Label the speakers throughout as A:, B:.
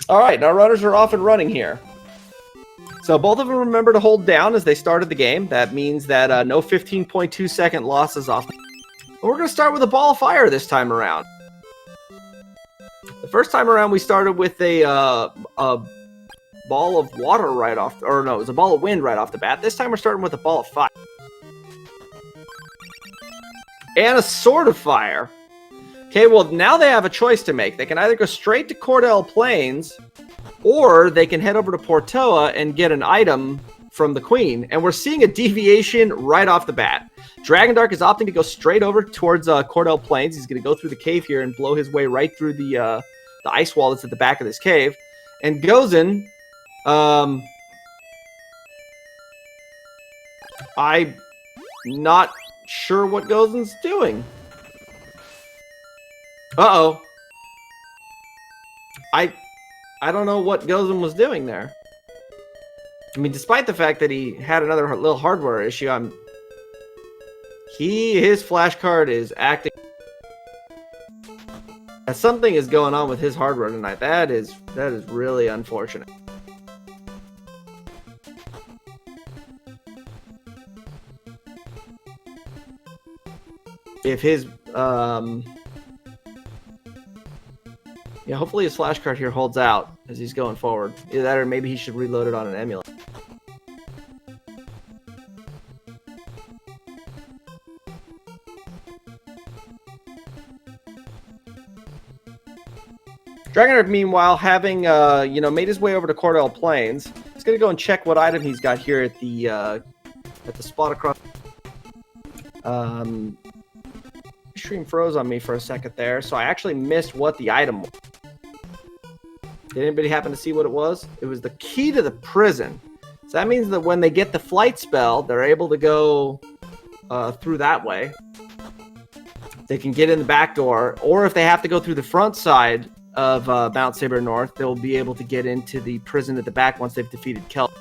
A: All right, our runners are off and running here. So both of them remember to hold down as they started the game. That means that no 15.2 second losses off. And we're going to start with a ball of fire this time around. The first time around, we started with a ball of water right off, or no, it was a ball of wind right off the bat. This time we're starting with a ball of fire. And a sword of fire. Okay, well, now they have a choice to make. They can either go straight to Cordell Plains, or they can head over to Portoa and get an item from the Queen. And we're seeing a deviation right off the bat. Dragondarch is opting to go straight over towards Cordell Plains. He's going to go through the cave here and blow his way right through the ice wall that's at the back of this cave. And Gozen, I'm not sure what Gozen's doing. Uh-oh. I don't know what Gozen was doing there. I mean, despite the fact that he had another little hardware issue, his flashcard is acting. Something is going on with his hardware tonight. That is really unfortunate. If his yeah, hopefully his flashcard here holds out as he's going forward. Either that or maybe he should reload it on an emulator. Dragondarch, meanwhile, having made his way over to Cordell Plains, he's gonna go and check what item he's got here at the spot across. Stream froze on me for a second there, so I actually missed what the item was. Did anybody happen to see what it was? It was the key to the prison. So that means that when they get the flight spell, they're able to go through that way. They can get in the back door, or if they have to go through the front side of Mount Saber North, they'll be able to get into the prison at the back once they've defeated Kelp.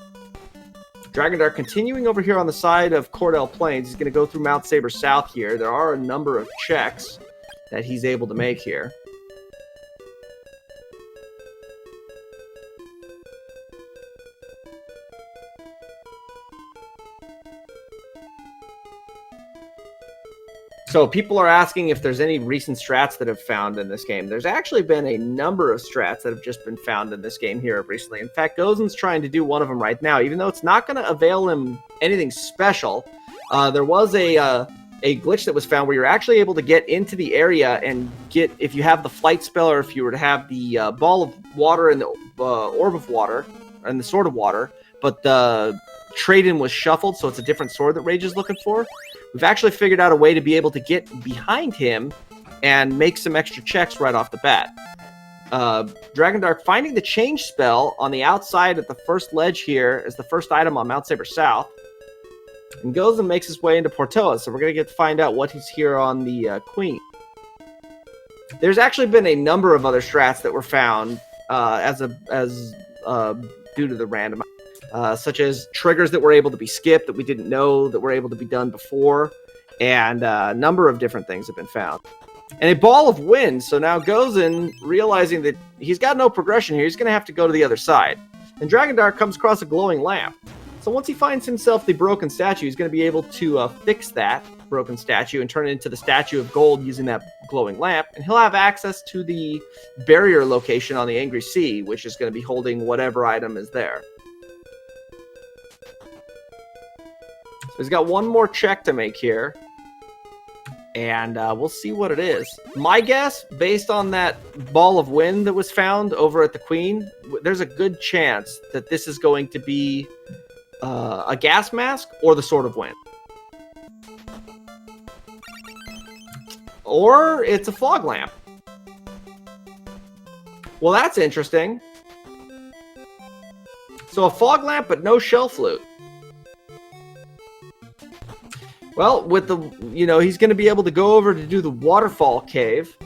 A: Dragondarch continuing over here on the side of Cordell Plains. He's going to go through Mount Saber South here. There are a number of checks that he's able to make here. So people are asking if there's any recent strats that have found in this game. There's actually been a number of strats that have just been found in this game here recently. In fact, Gozen's trying to do one of them right now, even though it's not going to avail him anything special. There was a glitch that was found where you're actually able to get into the area and get, if you have the flight spell or if you were to have the ball of water and the orb of water and the sword of water, but the trade-in was shuffled, so it's a different sword that Rage is looking for. We've actually figured out a way to be able to get behind him and make some extra checks right off the bat. Dragondarch finding the change spell on the outside at the first ledge here as the first item on Mount Saber South. And goes and makes his way into Portoa, so we're going to get to find out what he's here on the Queen. There's actually been a number of other strats that were found due to the random. Such as triggers that were able to be skipped that we didn't know that were able to be done before, and a number of different things have been found. And a ball of wind, so now Gozen, realizing that he's got no progression here, he's going to have to go to the other side. And Dragondarch comes across a glowing lamp. So once he finds himself the broken statue, he's going to be able to fix that broken statue and turn it into the statue of gold using that glowing lamp, and he'll have access to the barrier location on the Angry Sea, which is going to be holding whatever item is there. He's got one more check to make here, and we'll see what it is. My guess, based on that ball of wind that was found over at the Queen, there's a good chance that this is going to be a gas mask or the Sword of Wind. Or it's a fog lamp. Well, that's interesting. So a fog lamp, but no shell flute. Well, with the, he's going to be able to go over to do the waterfall cave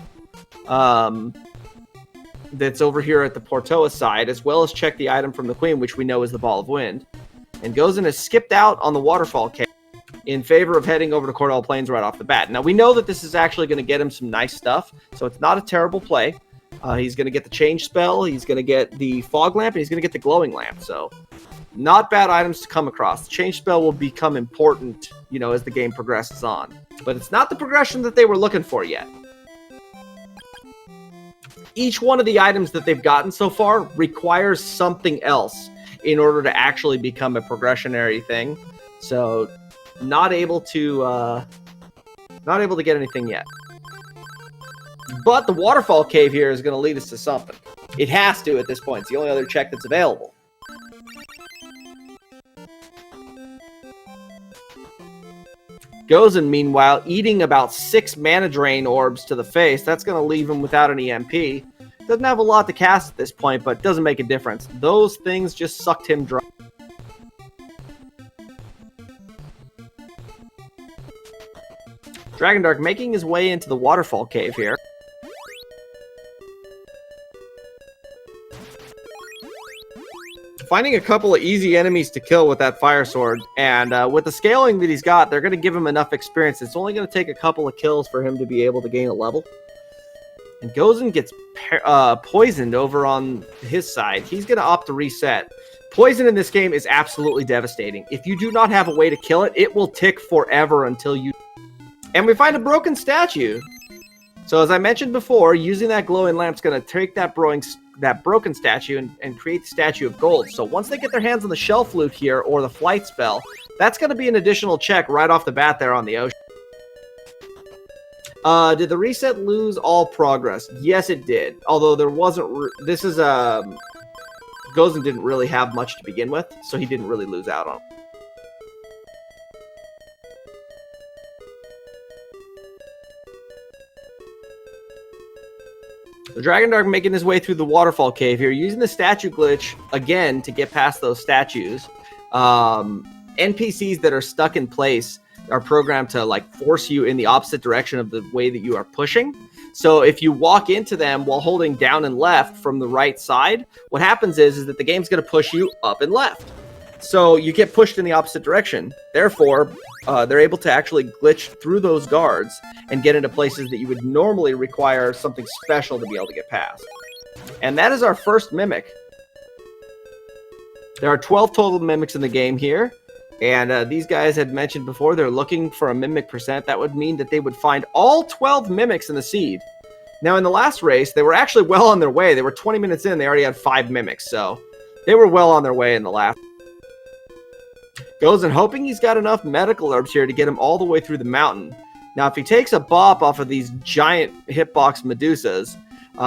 A: that's over here at the Portoa side, as well as check the item from the Queen, which we know is the Ball of Wind. And Gozen has skipped out on the waterfall cave in favor of heading over to Cordell Plains right off the bat. Now, we know that this is actually going to get him some nice stuff, so it's not a terrible play. He's going to get the change spell, he's going to get the fog lamp, and he's going to get the glowing lamp. So not bad items to come across. The change spell will become important, you know, as the game progresses on. But it's not the progression that they were looking for yet. Each one of the items that they've gotten so far requires something else in order to actually become a progressionary thing. So not able to get anything yet. But the waterfall cave here is going to lead us to something. It has to at this point. It's the only other check that's available. Gozen, meanwhile, eating about 6 mana drain orbs to the face. That's going to leave him without an EMP. Doesn't have a lot to cast at this point, but doesn't make a difference. Those things just sucked him dry. Dragondarch making his way into the waterfall cave here. Finding a couple of easy enemies to kill with that fire sword, and with the scaling that he's got, they're going to give him enough experience. It's only going to take a couple of kills for him to be able to gain a level. And Gozen gets poisoned over on his side. He's going to opt to reset. Poison in this game is absolutely devastating. If you do not have a way to kill it, it will tick forever until you... And we find a broken statue. So as I mentioned before, using that glowing lamp is going to take that broken statue and create the statue of gold. So once they get their hands on the shelf loot here or the flight spell, that's going to be an additional check right off the bat there on the ocean. Did the reset lose all progress? Yes, it did. Although there wasn't... Gozen didn't really have much to begin with, so he didn't really lose out on it. The Dragondarch making his way through the waterfall cave here, using the statue glitch again to get past those statues. NPCs that are stuck in place are programmed to like force you in the opposite direction of the way that you are pushing. So if you walk into them while holding down and left from the right side, what happens is that the game's going to push you up and left. So you get pushed in the opposite direction. Therefore, they're able to actually glitch through those guards and get into places that you would normally require something special to be able to get past. And that is our first mimic. There are 12 total mimics in the game here. And these guys had mentioned before they're looking for a mimic percent. That would mean that they would find all 12 mimics in the seed. Now, in the last race, they were actually well on their way. They were 20 minutes in. They already had 5 mimics. So they were well on their way in the last. Gozen hoping he's got enough medical herbs here to get him all the way through the mountain. Now, if he takes a bop off of these giant hitbox Medusas,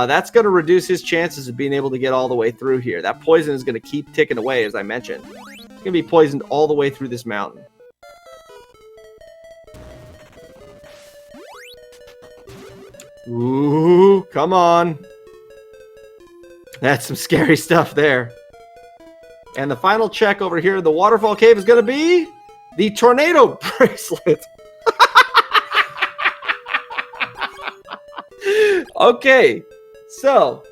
A: that's going to reduce his chances of being able to get all the way through here. That poison is going to keep ticking away, as I mentioned. He's going to be poisoned all the way through this mountain. Ooh, come on. That's some scary stuff there. And the final check over here in the waterfall cave is going to be the tornado bracelet. Okay, so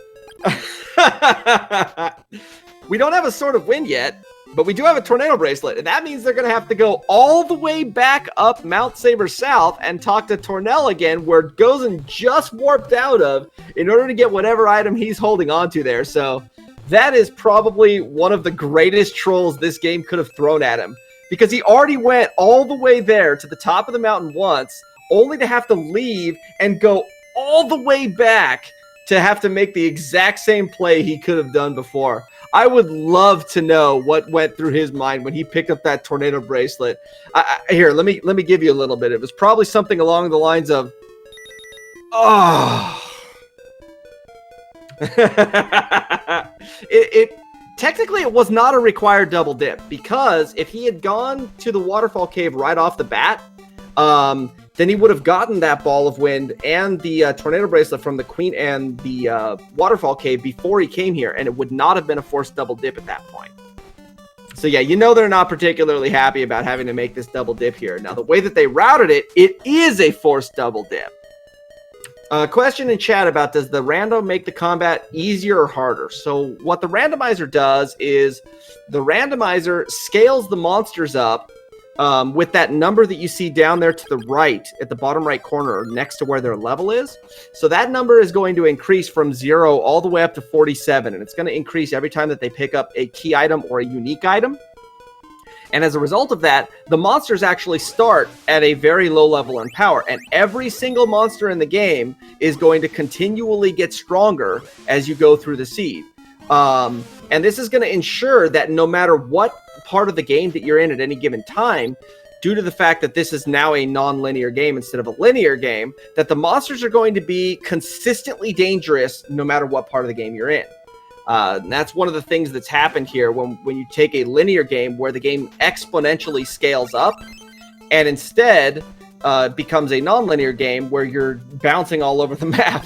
A: we don't have a Sword of Wind yet, but we do have a tornado bracelet, and that means they're going to have to go all the way back up Mount Saber South and talk to Tornell again, where Gozen just warped out of, in order to get whatever item he's holding onto there. So that is probably one of the greatest trolls this game could have thrown at him, because he already went all the way there to the top of the mountain once, only to have to leave and go all the way back to have to make the exact same play he could have done before. I would love to know what went through his mind when he picked up that tornado bracelet. Here, let me give you a little bit. It was probably something along the lines of, oh. Technically, it was not a required double dip, because if he had gone to the waterfall cave right off the bat, then he would have gotten that ball of wind and the tornado bracelet from the queen and the waterfall cave before he came here, and it would not have been a forced double dip at that point. So yeah, you know they're not particularly happy about having to make this double dip here. Now, the way that they routed it, it is a forced double dip. Question in chat about, does the rando make the combat easier or harder? So what the randomizer does is the randomizer scales the monsters up with that number that you see down there to the right, at the bottom right corner, next to where their level is. So that number is going to increase from 0 all the way up to 47, and it's going to increase every time that they pick up a key item or a unique item. And as a result of that, the monsters actually start at a very low level in power, and every single monster in the game is going to continually get stronger as you go through the seed. And this is going to ensure that no matter what part of the game that you're in at any given time, due to the fact that this is now a non-linear game instead of a linear game, that the monsters are going to be consistently dangerous no matter what part of the game you're in. And that's one of the things that's happened here when you take a linear game where the game exponentially scales up and instead becomes a non-linear game where you're bouncing all over the map.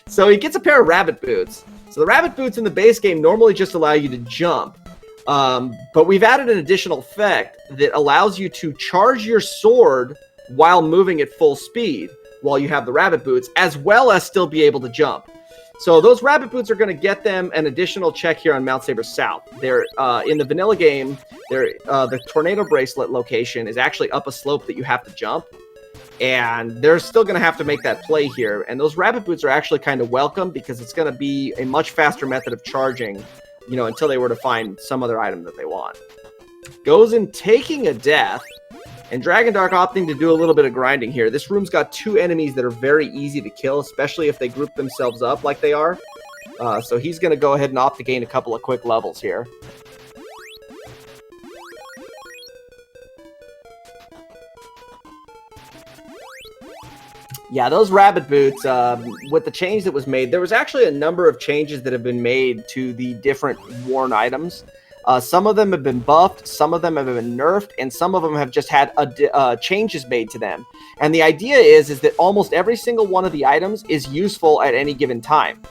A: So he gets a pair of rabbit boots. So the rabbit boots in the base game normally just allow you to jump. But we've added an additional effect that allows you to charge your sword while moving at full speed while you have the rabbit boots, as well as still be able to jump. So those rabbit boots are going to get them an additional check here on Mount Saber South. They're in the vanilla game. The tornado bracelet location is actually up a slope that you have to jump, and they're still going to have to make that play here. And those rabbit boots are actually kind of welcome because it's going to be a much faster method of charging, you know, until they were to find some other item that they want. Gozen taking a death, and Dragondarch opting to do a little bit of grinding here. This room's got 2 enemies that are very easy to kill, especially if they group themselves up like they are. So he's going to go ahead and opt to gain a couple of quick levels here. Yeah, those rabbit boots, with the change that was made, there was actually a number of changes that have been made to the different worn items. Some of them have been buffed, some of them have been nerfed, and some of them have just had changes made to them. And the idea is that almost every single one of the items is useful at any given time.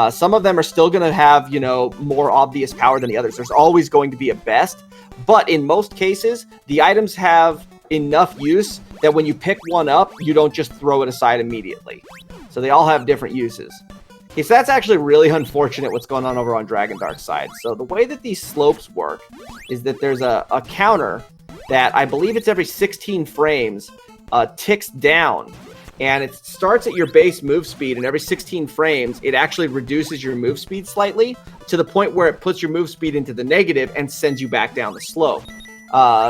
A: Some of them are still going to have, you know, more obvious power than the others. There's always going to be a best, but in most cases, the items have enough use that when you pick one up, you don't just throw it aside immediately. So they all have different uses. Okay, so that's actually really unfortunate what's going on over on Dragondarch's side. So the way that these slopes work is that there's a counter that I believe it's every 16 frames ticks down. And it starts at your base move speed, and every 16 frames, it actually reduces your move speed slightly to the point where it puts your move speed into the negative and sends you back down the slope.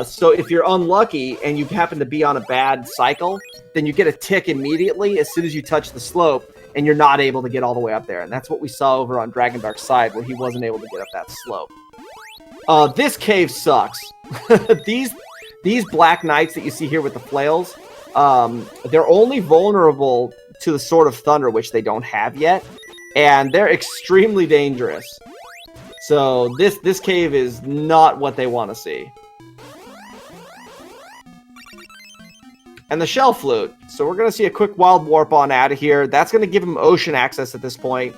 A: So if you're unlucky and you happen to be on a bad cycle, then you get a tick immediately as soon as you touch the slope, and you're not able to get all the way up there. And that's what we saw over on Dragondarch's side, where he wasn't able to get up that slope. This cave sucks. These black knights that you see here with the flails, they're only vulnerable to the Sword of Thunder, which they don't have yet, and they're extremely dangerous. So this cave is not what they want to see. And the Shell Flute. So we're going to see a quick Wild Warp on out of here. That's going to give him ocean access at this point.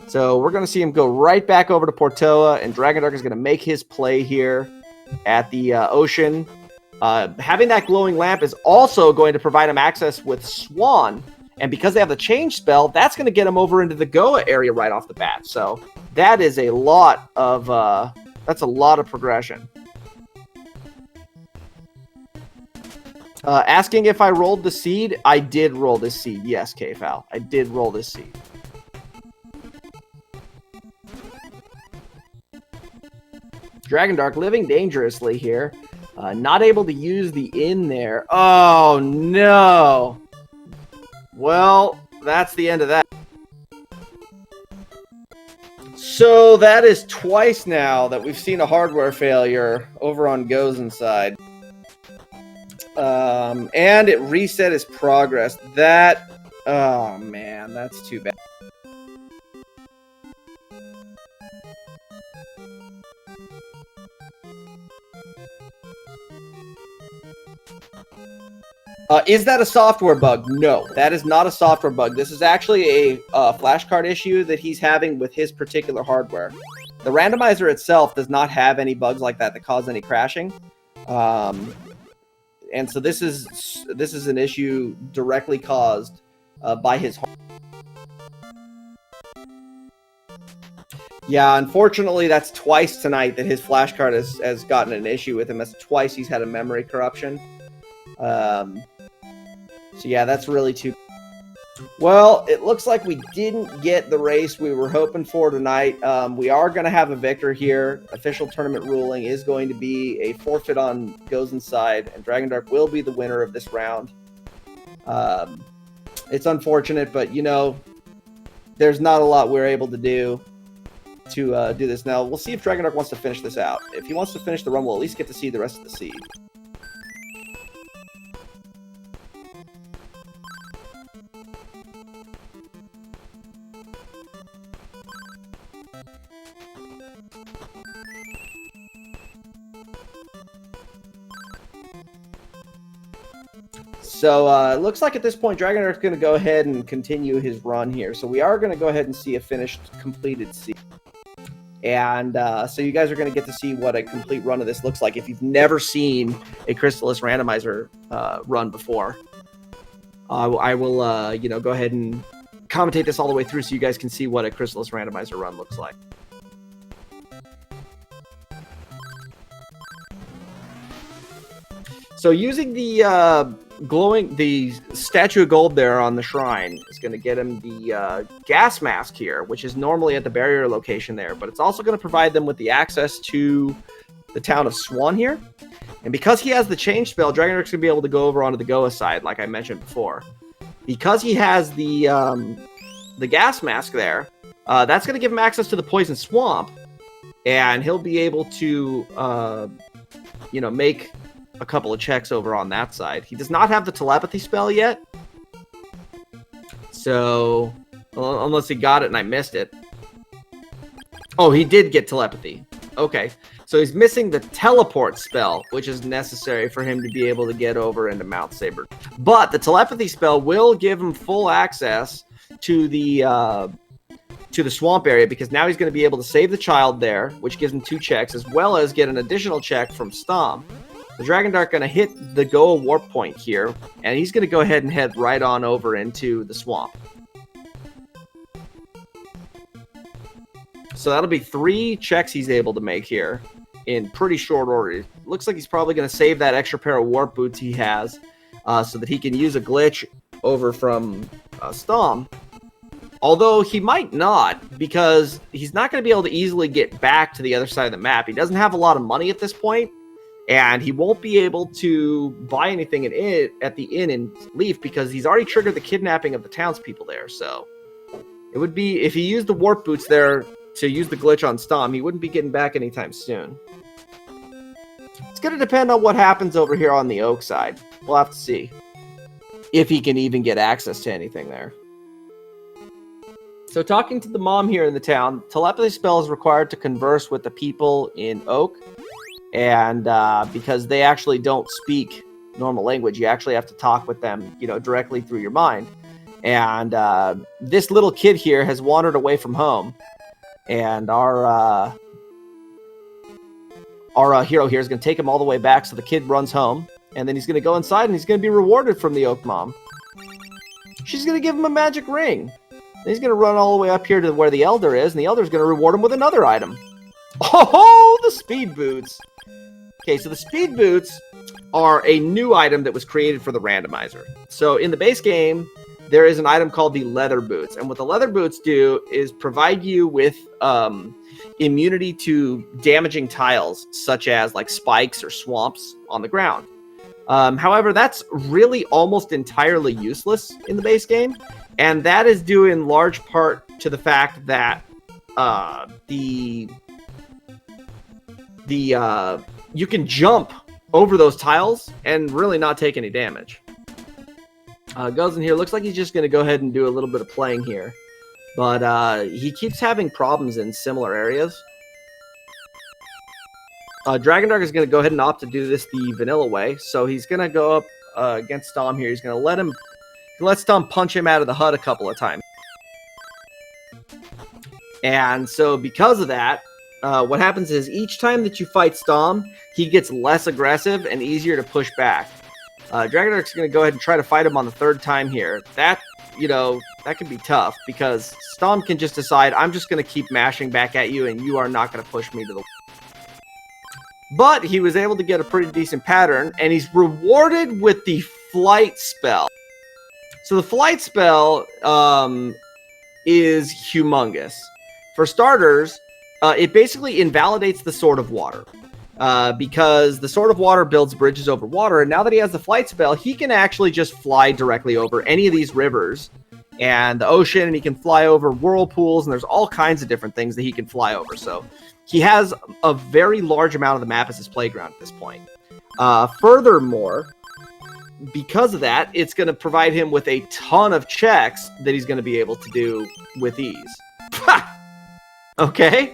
A: So we're going to see him go right back over to Portoa, and Dragondarch is going to make his play here at the ocean. Having that glowing lamp is also going to provide him access with Swan, and because they have the change spell, that's going to get him over into the Goa area right off the bat. So that is a lot of progression. Asking if I rolled the seed, I did roll this seed. Yes, K-Fal, I did roll this seed. Dragondarch living dangerously here. Not able to use the inn there. Oh, no. Well, that's the end of that. So that is twice now that we've seen a hardware failure over on Gozen's side. And it reset his progress. That... Oh, man, that's too bad. Is that a software bug? No, that is not a software bug. This is actually a flashcard issue that he's having with his particular hardware. The randomizer itself does not have any bugs like that cause any crashing. And so this is an issue directly caused by his hardware. Yeah, unfortunately, that's twice tonight that his flashcard has gotten an issue with him. That's twice he's had a memory corruption. So yeah, that's really too... Well, it looks like we didn't get the race we were hoping for tonight. We are going to have a victor here. Official tournament ruling is going to be a forfeit on Gozen's side, and Dragondarch will be the winner of this round. It's unfortunate, but, you know, there's not a lot we're able to do to do this. Now, we'll see if Dragondarch wants to finish this out. If he wants to finish the run, we'll at least get to see the rest of the seed. So it looks like at this point, Dragondarch's going to go ahead and continue his run here. So we are going to go ahead and see a finished, completed seed. And so you guys are going to get to see what a complete run of this looks like if you've never seen a Crystalis randomizer run before. I will, you know, go ahead and commentate this all the way through so you guys can see what a Crystalis randomizer run looks like. So using the statue of gold there on the shrine is going to get him the gas mask here, which is normally at the barrier location there, but it's also going to provide them with the access to the town of Swan here. And because he has the change spell, Dragondarch's going to be able to go over onto the Goa side, like I mentioned before. Because he has the gas mask there, that's going to give him access to the poison swamp, and he'll be able to, you know, make a couple of checks over on that side. He does not have the telepathy spell yet. So, unless he got it and I missed it. Oh, he did get telepathy. Okay. So he's missing the teleport spell, which is necessary for him to be able to get over into Mount Saber. But the telepathy spell will give him full access to the swamp area, because now he's going to be able to save the child there, which gives him 2 checks, as well as get an additional check from Stomp. The Dragondarch going to hit the Goa warp point here, and he's going to go ahead and head right on over into the swamp. So that'll be 3 checks he's able to make here in pretty short order. It looks like he's probably going to save that extra pair of warp boots he has so that he can use a glitch over from Stomp. Although he might not, because he's not going to be able to easily get back to the other side of the map. He doesn't have a lot of money at this point. And he won't be able to buy anything at the inn in Leaf, because he's already triggered the kidnapping of the townspeople there. So it would be, if he used the warp boots there to use the glitch on Stom, he wouldn't be getting back anytime soon. It's going to depend on what happens over here on the Oak side. We'll have to see if he can even get access to anything there. So talking to the mom here in the town, telepathy spell is required to converse with the people in Oak. And because they actually don't speak normal language, you actually have to talk with them, you know, directly through your mind. And this little kid here has wandered away from home, and our hero here is going to take him all the way back. So the kid runs home, and then he's going to go inside, and he's going to be rewarded from the Oak Mom. She's going to give him a magic ring. Then he's going to run all the way up here to where the Elder is, and the Elder's going to reward him with another item. Oh, the speed boots. Okay, so the speed boots are a new item that was created for the randomizer. So in the base game, there is an item called the leather boots. And what the leather boots do is provide you with immunity to damaging tiles, such as like spikes or swamps on the ground. However, that's really almost entirely useless in the base game. And that is due in large part to the fact that you can jump over those tiles and really not take any damage. Goes in here. Looks like he's just going to go ahead and do a little bit of playing here. But he keeps having problems in similar areas. Dragondarch is going to go ahead and opt to do this the vanilla way. So he's going to go up against Stom here. He's going to let Stom punch him out of the hut a couple of times. And so because of that, what happens is each time that you fight Stom, he gets less aggressive and easier to push back. Dragondarch's going to go ahead and try to fight him on the 3rd time here. That, you know, that can be tough because Stom can just decide, I'm just going to keep mashing back at you and you are not going to push me to the... But he was able to get a pretty decent pattern, and he's rewarded with the flight spell. So the flight spell is humongous. For starters, it basically invalidates the Sword of Water. Because the Sword of Water builds bridges over water, and now that he has the flight spell, he can actually just fly directly over any of these rivers and the ocean, and he can fly over whirlpools, and there's all kinds of different things that he can fly over. So he has a very large amount of the map as his playground at this point. Furthermore, because of that, it's going to provide him with a ton of checks that he's going to be able to do with ease. Okay?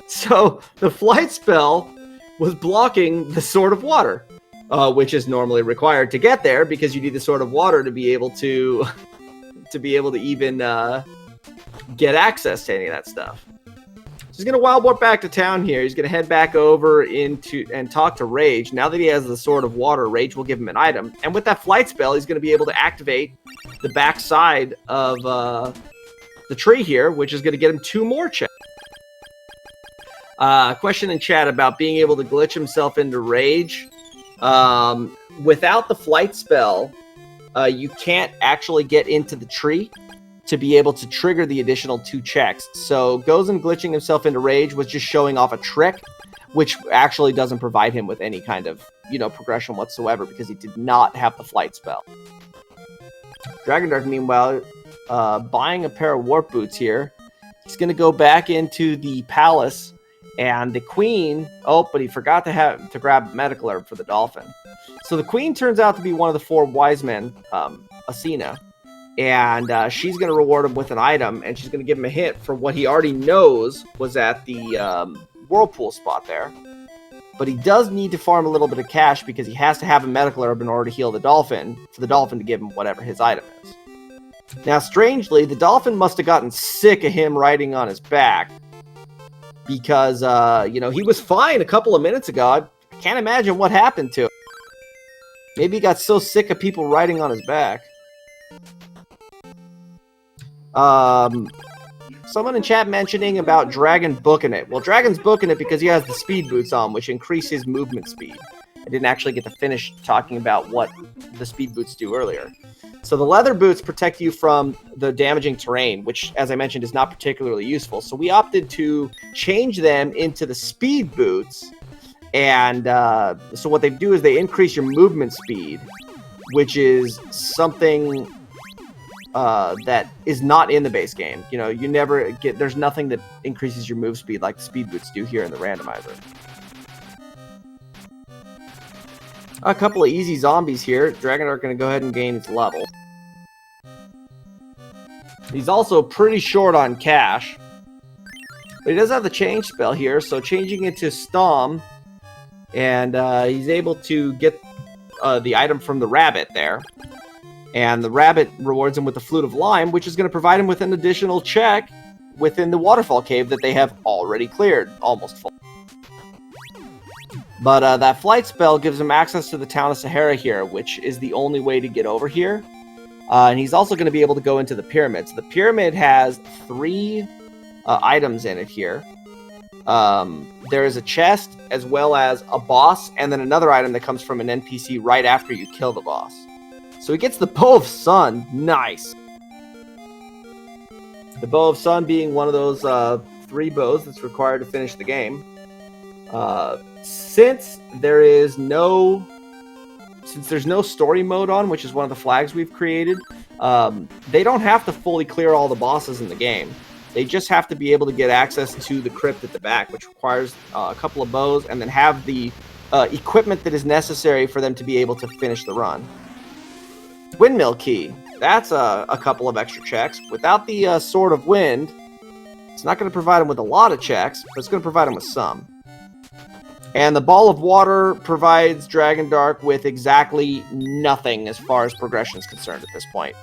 A: So the flight spell was blocking the Sword of Water, which is normally required to get there because you need the Sword of Water to be able to even get access to any of that stuff. So he's gonna wild warp back to town here. He's gonna head back over into and talk to Rage. Now that he has the Sword of Water, Rage will give him an item, and with that flight spell, he's gonna be able to activate the back side of the tree here, which is gonna get him 2 more checks. Question in chat about being able to glitch himself into Rage. Without the flight spell, you can't actually get into the tree to be able to trigger the additional 2 checks. So Gozen glitching himself into Rage was just showing off a trick, which actually doesn't provide him with any kind of, progression whatsoever because he did not have the flight spell. Dragondarch, meanwhile, buying a pair of warp boots here. He's going to go back into the palace. And the queen, but he forgot to grab a medical herb for the dolphin. So the queen turns out to be one of the 4 wise men, Asina. And she's going to reward him with an item, and she's going to give him a hint for what he already knows was at the whirlpool spot there. But he does need to farm a little bit of cash because he has to have a medical herb in order to heal the dolphin, for the dolphin to give him whatever his item is. Now, strangely, the dolphin must have gotten sick of him riding on his back. Because, he was fine a couple of minutes ago. I can't imagine what happened to him. Maybe he got so sick of people riding on his back. Someone in chat mentioning about Dragon booking it. Well, Dragon's booking it because he has the speed boots on, which increase his movement speed. I didn't actually get to finish talking about what the speed boots do earlier. So the leather boots protect you from the damaging terrain, which, as I mentioned, is not particularly useful. So we opted to change them into the speed boots. And so what they do is they increase your movement speed, which is something that is not in the base game. You never get... There's nothing that increases your move speed like the speed boots do here in the randomizer. A couple of easy zombies here. Dragondarch going to go ahead and gain its level. He's also pretty short on cash. But he does have the change spell here, so changing it to Stom. And he's able to get the item from the rabbit there. And the rabbit rewards him with the Flute of Lime, which is going to provide him with an additional check within the waterfall cave that they have already cleared. Almost full. But that flight spell gives him access to the town of Sahara here, which is the only way to get over here. And he's also going to be able to go into the pyramid. So the pyramid has 3 items in it here. There is a chest, as well as a boss, and then another item that comes from an NPC right after you kill the boss. So he gets the Bow of Sun. Nice. The Bow of Sun being one of those 3 bows that's required to finish the game. Since there's no story mode on, which is one of the flags we've created, they don't have to fully clear all the bosses in the game. They just have to be able to get access to the crypt at the back, which requires a couple of bows, and then have the equipment that is necessary for them to be able to finish the run. Windmill Key. That's a couple of extra checks. Without the Sword of Wind, it's not going to provide them with a lot of checks, but it's going to provide them with some. And the Ball of Water provides Dragondarch with exactly nothing as far as progression is concerned at this point.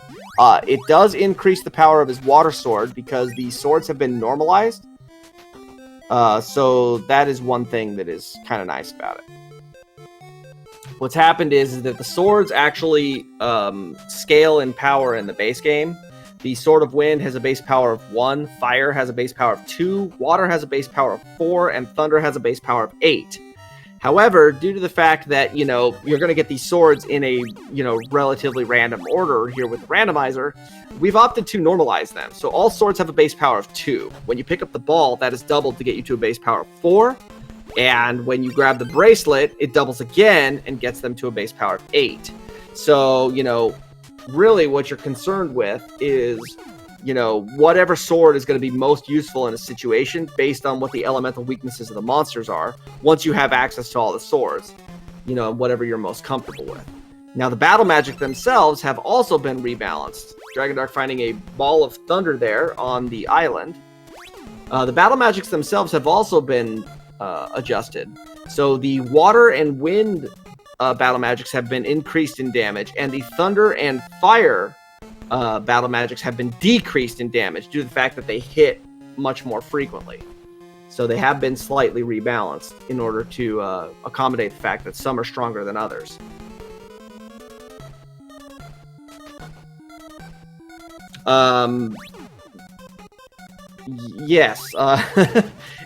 A: It does increase the power of his Water Sword because the swords have been normalized. So that is one thing that is kind of nice about it. What's happened is that the swords actually scale in power in the base game. The Sword of Wind has a base power of 1, Fire has a base power of 2, Water has a base power of 4, and Thunder has a base power of 8. However, due to the fact that, you know, you're going to get these swords in a, you know, relatively random order here with the randomizer, we've opted to normalize them. So all swords have a base power of 2. When you pick up the ball, that is doubled to get you to a base power of 4. And when you grab the bracelet, it doubles again and gets them to a base power of 8. So, you know, really what you're concerned with is, you know, whatever sword is going to be most useful in a situation based on what the elemental weaknesses of the monsters are once you have access to all the swords, you know, whatever you're most comfortable with. Now, the battle magic themselves have also been rebalanced. Dragondarch finding a ball of thunder there on the island. The battle magics themselves have also been adjusted. So the water and wind battle magics have been increased in damage, and the thunder and fire battle magics have been decreased in damage due to the fact that they hit much more frequently. So they have been slightly rebalanced in order to accommodate the fact that some are stronger than others. Yes,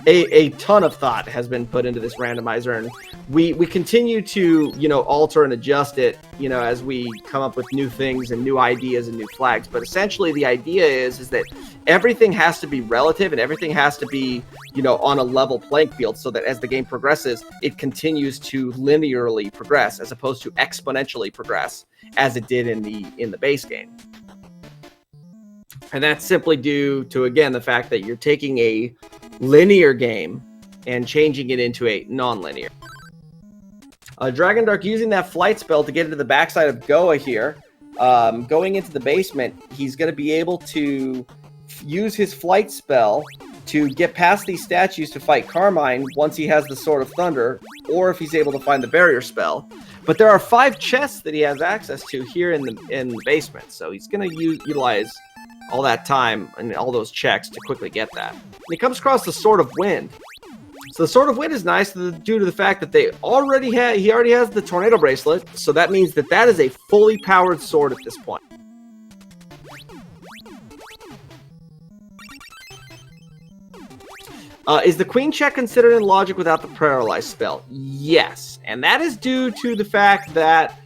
A: a ton of thought has been put into this randomizer, and we continue to, you know, alter and adjust it, you know, as we come up with new things and new ideas and new flags. But essentially the idea is that everything has to be relative and everything has to be, you know, on a level playing field, so that as the game progresses, it continues to linearly progress as opposed to exponentially progress as it did in the base game. And that's simply due to, again, the fact that you're taking a linear game and changing it into a non-linear. Dragondarch using that flight spell to get into the backside of Goa here. Going into the basement, he's going to be able to use his flight spell to get past these statues to fight Carmine once he has the Sword of Thunder, or if he's able to find the barrier spell. But there are 5 chests that he has access to here in the basement, so he's going to utilize all that time and all those checks to quickly get that. And he comes across the Sword of Wind. So the Sword of Wind is nice due to the fact that he already has the Tornado Bracelet, so that means that that is a fully powered sword at this point. Is the Queen check considered in logic without the Paralyze spell? Yes, and that is due to the fact that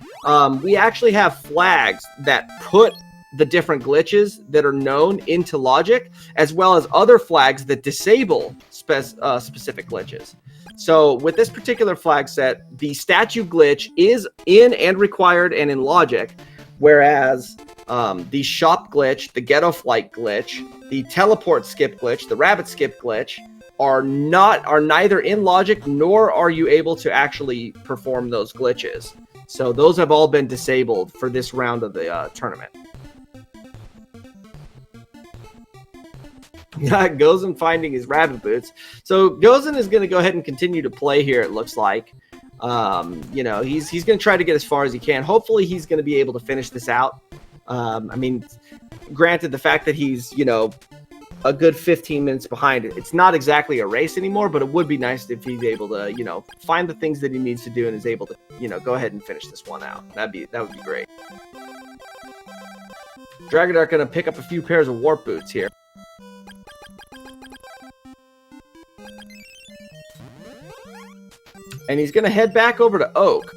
A: we actually have flags that put the different glitches that are known into logic, as well as other flags that disable specific glitches. So with this particular flag set, the statue glitch is in and required and in logic, whereas the shop glitch, the ghetto flight glitch, the teleport skip glitch, the rabbit skip glitch are neither in logic nor are you able to actually perform those glitches. So those have all been disabled for this round of the tournament. Gozen finding his rabbit boots. So Gozen is going to go ahead and continue to play here, it looks like. You know, he's going to try to get as far as he can. Hopefully he's going to be able to finish this out. I mean, granted, the fact that he's, you know, a good 15 minutes behind it, it's not exactly a race anymore, but it would be nice if he's able to, you know, find the things that he needs to do and is able to, you know, go ahead and finish this one out. That would be great. Dragondarch going to pick up a few pairs of warp boots here. And he's going to head back over to Oak.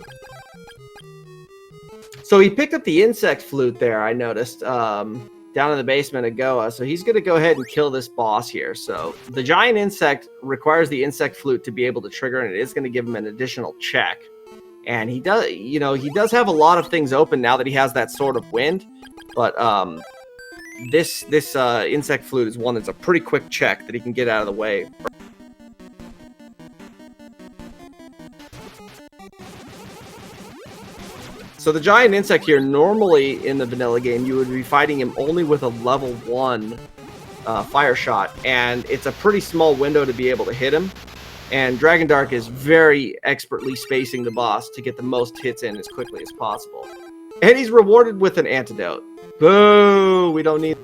A: So he picked up the insect flute there, I noticed, down in the basement of Goa. So he's going to go ahead and kill this boss here. So the giant insect requires the insect flute to be able to trigger, and it is going to give him an additional check. And he does, you know, he does have a lot of things open now that he has that Sword of Wind. But this insect flute is one that's a pretty quick check that he can get out of the way. So the giant insect here, normally in the vanilla game, you would be fighting him only with a level 1 fire shot, and it's a pretty small window to be able to hit him. And Dragondarch is very expertly spacing the boss to get the most hits in as quickly as possible. And he's rewarded with an antidote. Boo! We don't need...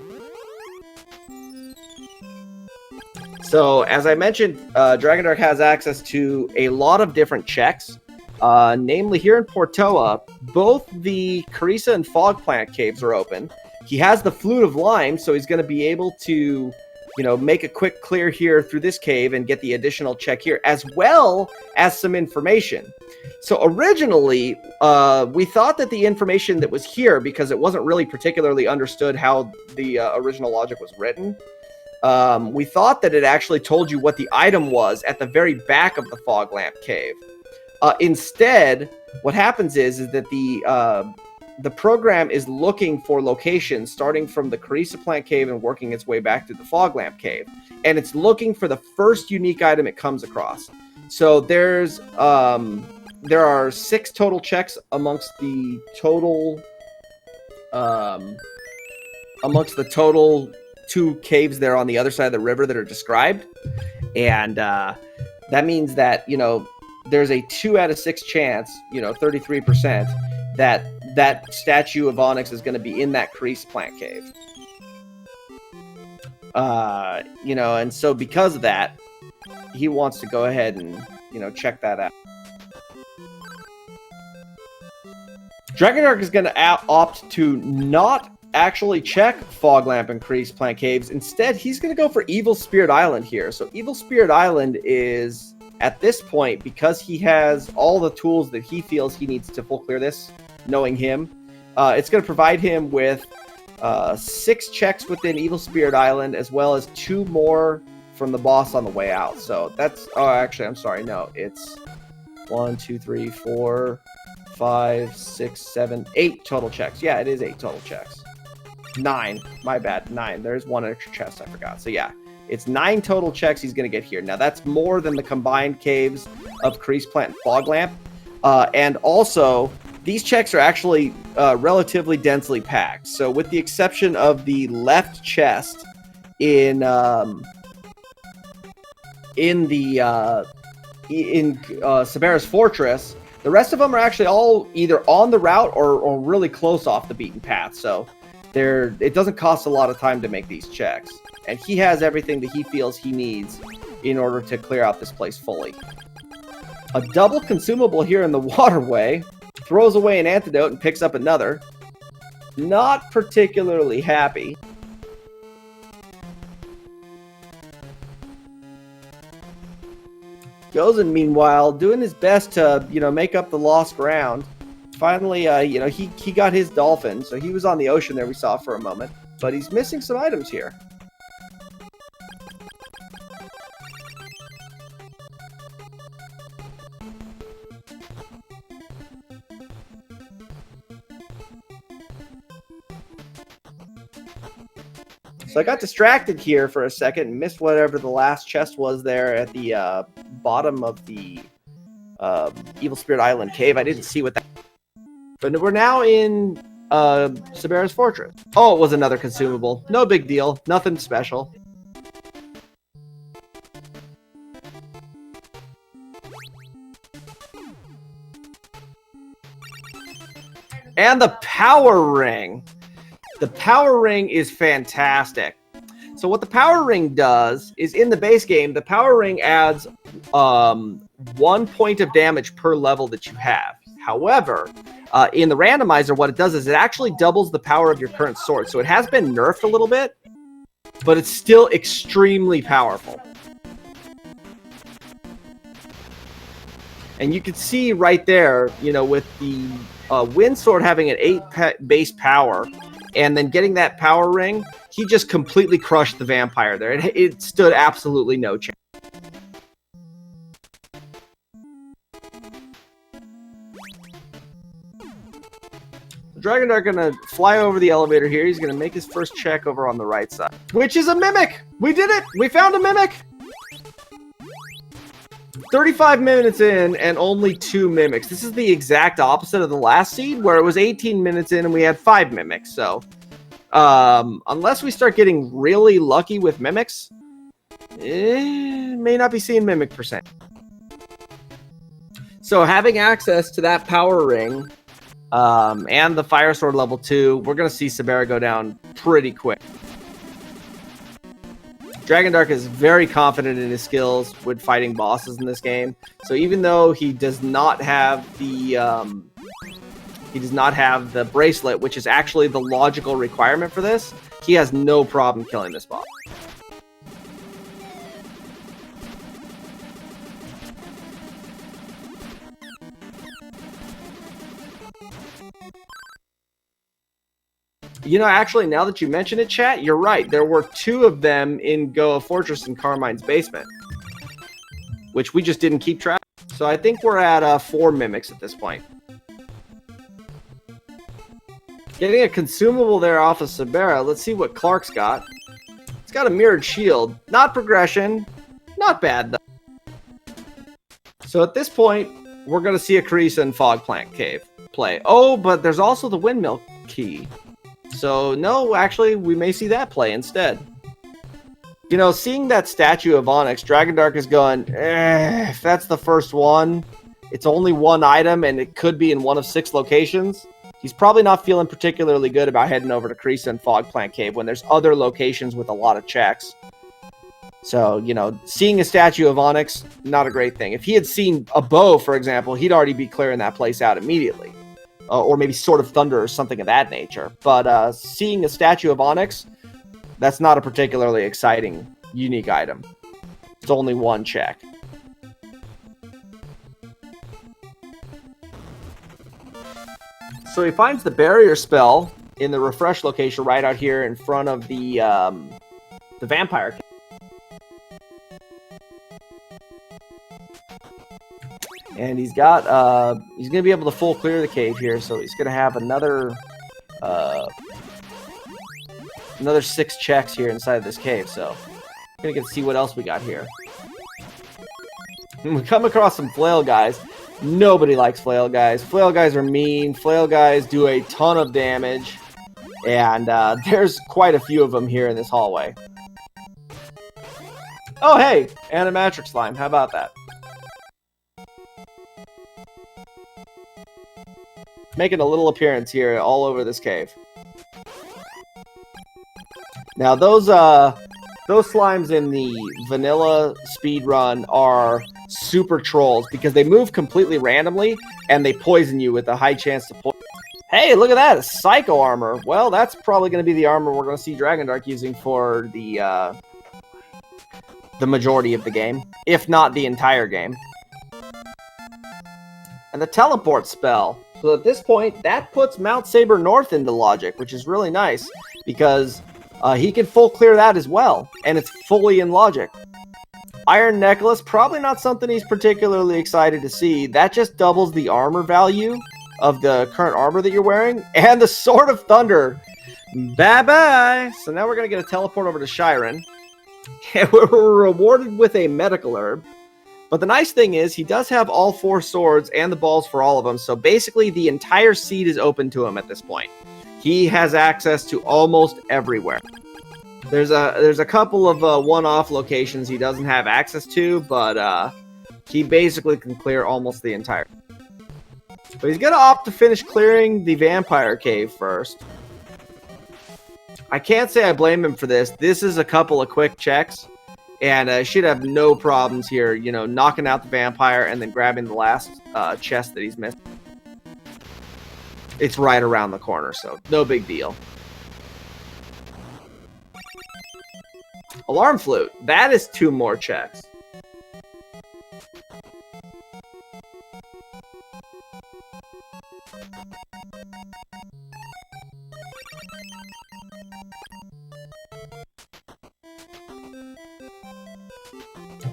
A: So, as I mentioned, Dragondarch has access to a lot of different checks. Namely, here in Portoa, both the Carissa and Fog Plant caves are open. He has the Flute of Lime, so he's going to be able to, you know, make a quick clear here through this cave and get the additional check here, as well as some information. So originally, we thought that the information that was here, because it wasn't really particularly understood how the original logic was written, we thought that it actually told you what the item was at the very back of the fog lamp cave. Instead, what happens is that the program is looking for locations starting from the Crystalis plant cave and working its way back to the fog lamp cave, and it's looking for the first unique item it comes across. So there are 6 total checks amongst the total 2 caves there on the other side of the river that are described, and that means that, you know, there's a 2 out of 6 chance, you know, 33%, that statue of Onyx is going to be in that Crystalis plant cave. You know, and so because of that, he wants to go ahead and, you know, check that out. Dragondarch is going to opt to not actually check Fog Lamp and Crystalis plant caves. Instead, he's going to go for Evil Spirit Island here. So Evil Spirit Island is, at this point, because he has all the tools that he feels he needs to full clear this, knowing him, it's going to provide him with 6 checks within Evil Spirit Island, as well as 2 more from the boss on the way out. So that's, oh, actually, I'm sorry, no, it's 1, 2, 3, 4, 5, 6, 7, 8 total checks. Yeah, it is 8 total checks. 9, my bad, 9. There's 1 extra chest I forgot. So yeah, it's 9 total checks he's going to get here. Now that's more than the combined caves of Crystalis Plant and Fog Lamp. And also, these checks are actually relatively densely packed. So with the exception of the left chest in Sabera's Fortress, the rest of them are actually all either on the route or really close off the beaten path. So it doesn't cost a lot of time to make these checks. And he has everything that he feels he needs in order to clear out this place fully. A double consumable here in the waterway. Throws away an antidote and picks up another. Not particularly happy. Gozen, meanwhile, doing his best to, you know, make up the lost ground. Finally, you know, he got his dolphin, so he was on the ocean there we saw for a moment. But he's missing some items here. So I got distracted here for a second and missed whatever the last chest was there at the bottom of the Evil Spirit Island cave. I didn't see what that... But we're now in Sabera's Fortress. Oh, it was another consumable. No big deal. Nothing special. And the power ring. The power ring is fantastic. So what the power ring does is, in the base game, the power ring adds 1 point of damage per level that you have. However, in the randomizer, what it does is it actually doubles the power of your current sword. So it has been nerfed a little bit, but it's still extremely powerful. And you can see right there, you know, with the Wind Sword having an 8 base power, and then getting that power ring, he just completely crushed the vampire there. It stood absolutely no chance. Dragondarch gonna fly over the elevator here. He's gonna make his first check over on the right side, which is a mimic. We did it. We found a mimic. 35 minutes in and only 2 mimics. This is the exact opposite of the last seed, where it was 18 minutes in and we had 5 mimics. So unless we start getting really lucky with mimics, may not be seeing mimic percent. So having access to that power ring and the fire sword level 2, we're going to see Sabera go down pretty quick. Dragondarch is very confident in his skills with fighting bosses in this game. So even though he does not have the He does not have the bracelet, which is actually the logical requirement for this. He has no problem killing this boss. You know, actually, now that you mention it, chat, you're right. There were 2 of them in Goa Fortress in Carmine's basement, which we just didn't keep track. So I think we're at 4 mimics at this point. Getting a consumable there off of Sabera. Let's see what Clark's got. It's got a mirrored shield. Not progression. Not bad, though. So at this point, we're going to see a Carissa and Fogplant Cave play. Oh, but there's also the windmill key. So, no, actually, we may see that play instead. You know, seeing that statue of Onyx, Dragondarch is going, if that's the first one, it's only 1 item, and it could be in 1 of 6 locations. He's probably not feeling particularly good about heading over to Carissa and Fogplant Cave when there's other locations with a lot of checks. So, you know, seeing a statue of Onyx, not a great thing. If he had seen a bow, for example, he'd already be clearing that place out immediately. Or maybe Sword of Thunder or something of that nature. But seeing a statue of Onyx, that's not a particularly exciting, unique item. It's only 1 check. So he finds the barrier spell in the refresh location right out here in front of the vampire cave. And he's got, he's going to be able to full clear the cave here, so he's going to have another 6 checks here inside of this cave, so we're going to get to see what else we got here. And we come across some flail guys. Nobody likes flail guys. Flail guys are mean. Flail guys do a ton of damage, and there's quite a few of them here in this hallway. Oh, hey, animatrix slime. How about that? Making a little appearance here all over this cave. Now those slimes in the vanilla speedrun are super trolls because they move completely randomly and they poison you with a high chance to poison. Hey, look at that, a psycho armor. Well, that's probably going to be the armor we're going to see Dragondarch using for the majority of the game, if not the entire game. And the teleport spell. So at this point, that puts Mount Saber North into logic, which is really nice, because he can full clear that as well, and it's fully in logic. Iron Necklace, probably not something he's particularly excited to see. That just doubles the armor value of the current armor that you're wearing. And the Sword of Thunder. Bye-bye! So now we're going to get a teleport over to Shiren. And we're rewarded with a medical herb. But the nice thing is, he does have all 4 swords and the balls for all of them, so basically the entire seed is open to him at this point. He has access to almost everywhere. There's a couple of one-off locations he doesn't have access to, but he basically can clear almost the entire. But he's going to opt to finish clearing the vampire cave first. I can't say I blame him for this. This is a couple of quick checks. And should have no problems here, you know, knocking out the vampire and then grabbing the last chest that he's missed. It's right around the corner, so no big deal. Alarm flute. That is 2 more checks.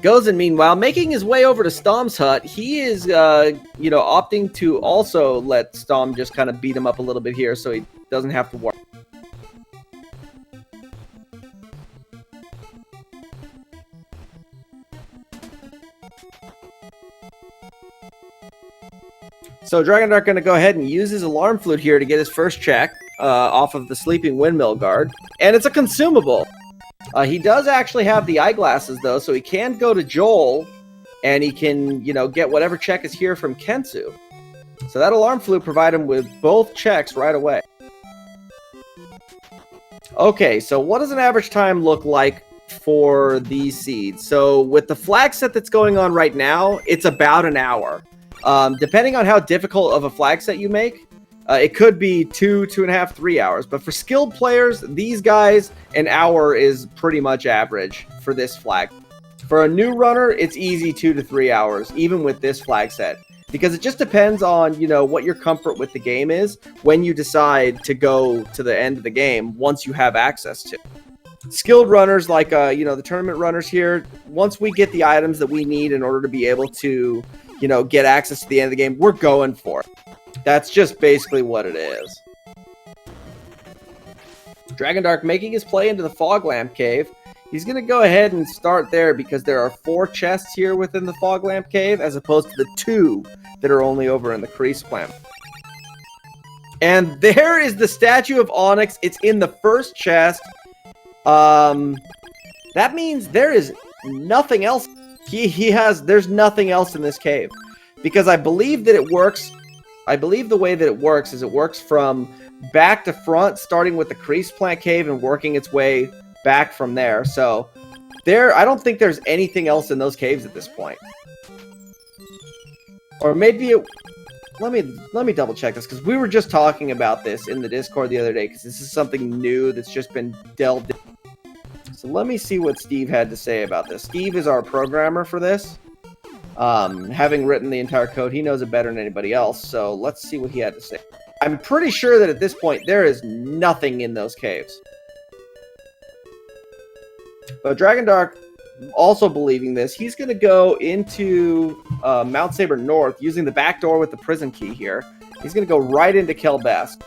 A: Gozen, meanwhile, making his way over to Stom's hut, he is, you know, opting to also let Stom just kind of beat him up a little bit here so he doesn't have to work. So Dragondarch going to go ahead and use his alarm flute here to get his first check off of the sleeping windmill guard. And it's a consumable. He does actually have the eyeglasses, though, so he can go to Joel, and he can, you know, get whatever check is here from Kensu. So that alarm flute provide him with both checks right away. Okay, so what does an average time look like for these seeds? So with the flag set that's going on right now, it's about an hour. Depending on how difficult of a flag set you make, It could be 2.5, 3 hours. But for skilled players, these guys, an hour is pretty much average for this flag. For a new runner, it's easy 2 to 3 hours, even with this flag set. Because it just depends on, you know, what your comfort with the game is when you decide to go to the end of the game once you have access to. Skilled runners like, you know, the tournament runners here, once we get the items that we need in order to be able to, you know, get access to the end of the game, we're going for it. That's just basically what it is. Dragondarch making his play into the Fog Lamp Cave. He's going to go ahead and start there because there are 4 chests here within the Fog Lamp Cave as opposed to the 2 that are only over in the Crystalis. And there is the statue of Onyx. It's in the first chest. That means there is nothing else. There's nothing else in this cave. Because I believe that it works. I believe the way that it works is it works from back to front, starting with the Crystalis Cave and working its way back from there. So I don't think there's anything else in those caves at this point. Or maybe let me double check this, because we were just talking about this in the Discord the other day, because this is something new that's just been delved in. So let me see what Steve had to say about this. Steve is our programmer for this. Having written the entire code, he knows it better than anybody else. So let's see what he had to say. I'm pretty sure that at this point there is nothing in those caves. But Dragondarch, also believing this, he's going to go into Mount Saber North using the back door with the prison key here. He's going to go right into Kelbest.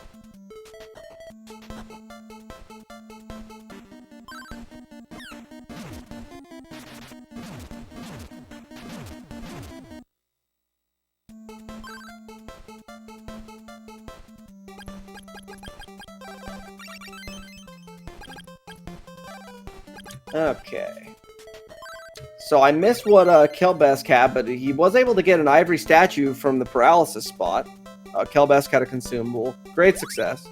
A: Okay. So I missed what Kelbest had, but he was able to get an ivory statue from the paralysis spot. Kelbest got a consumable. Great success.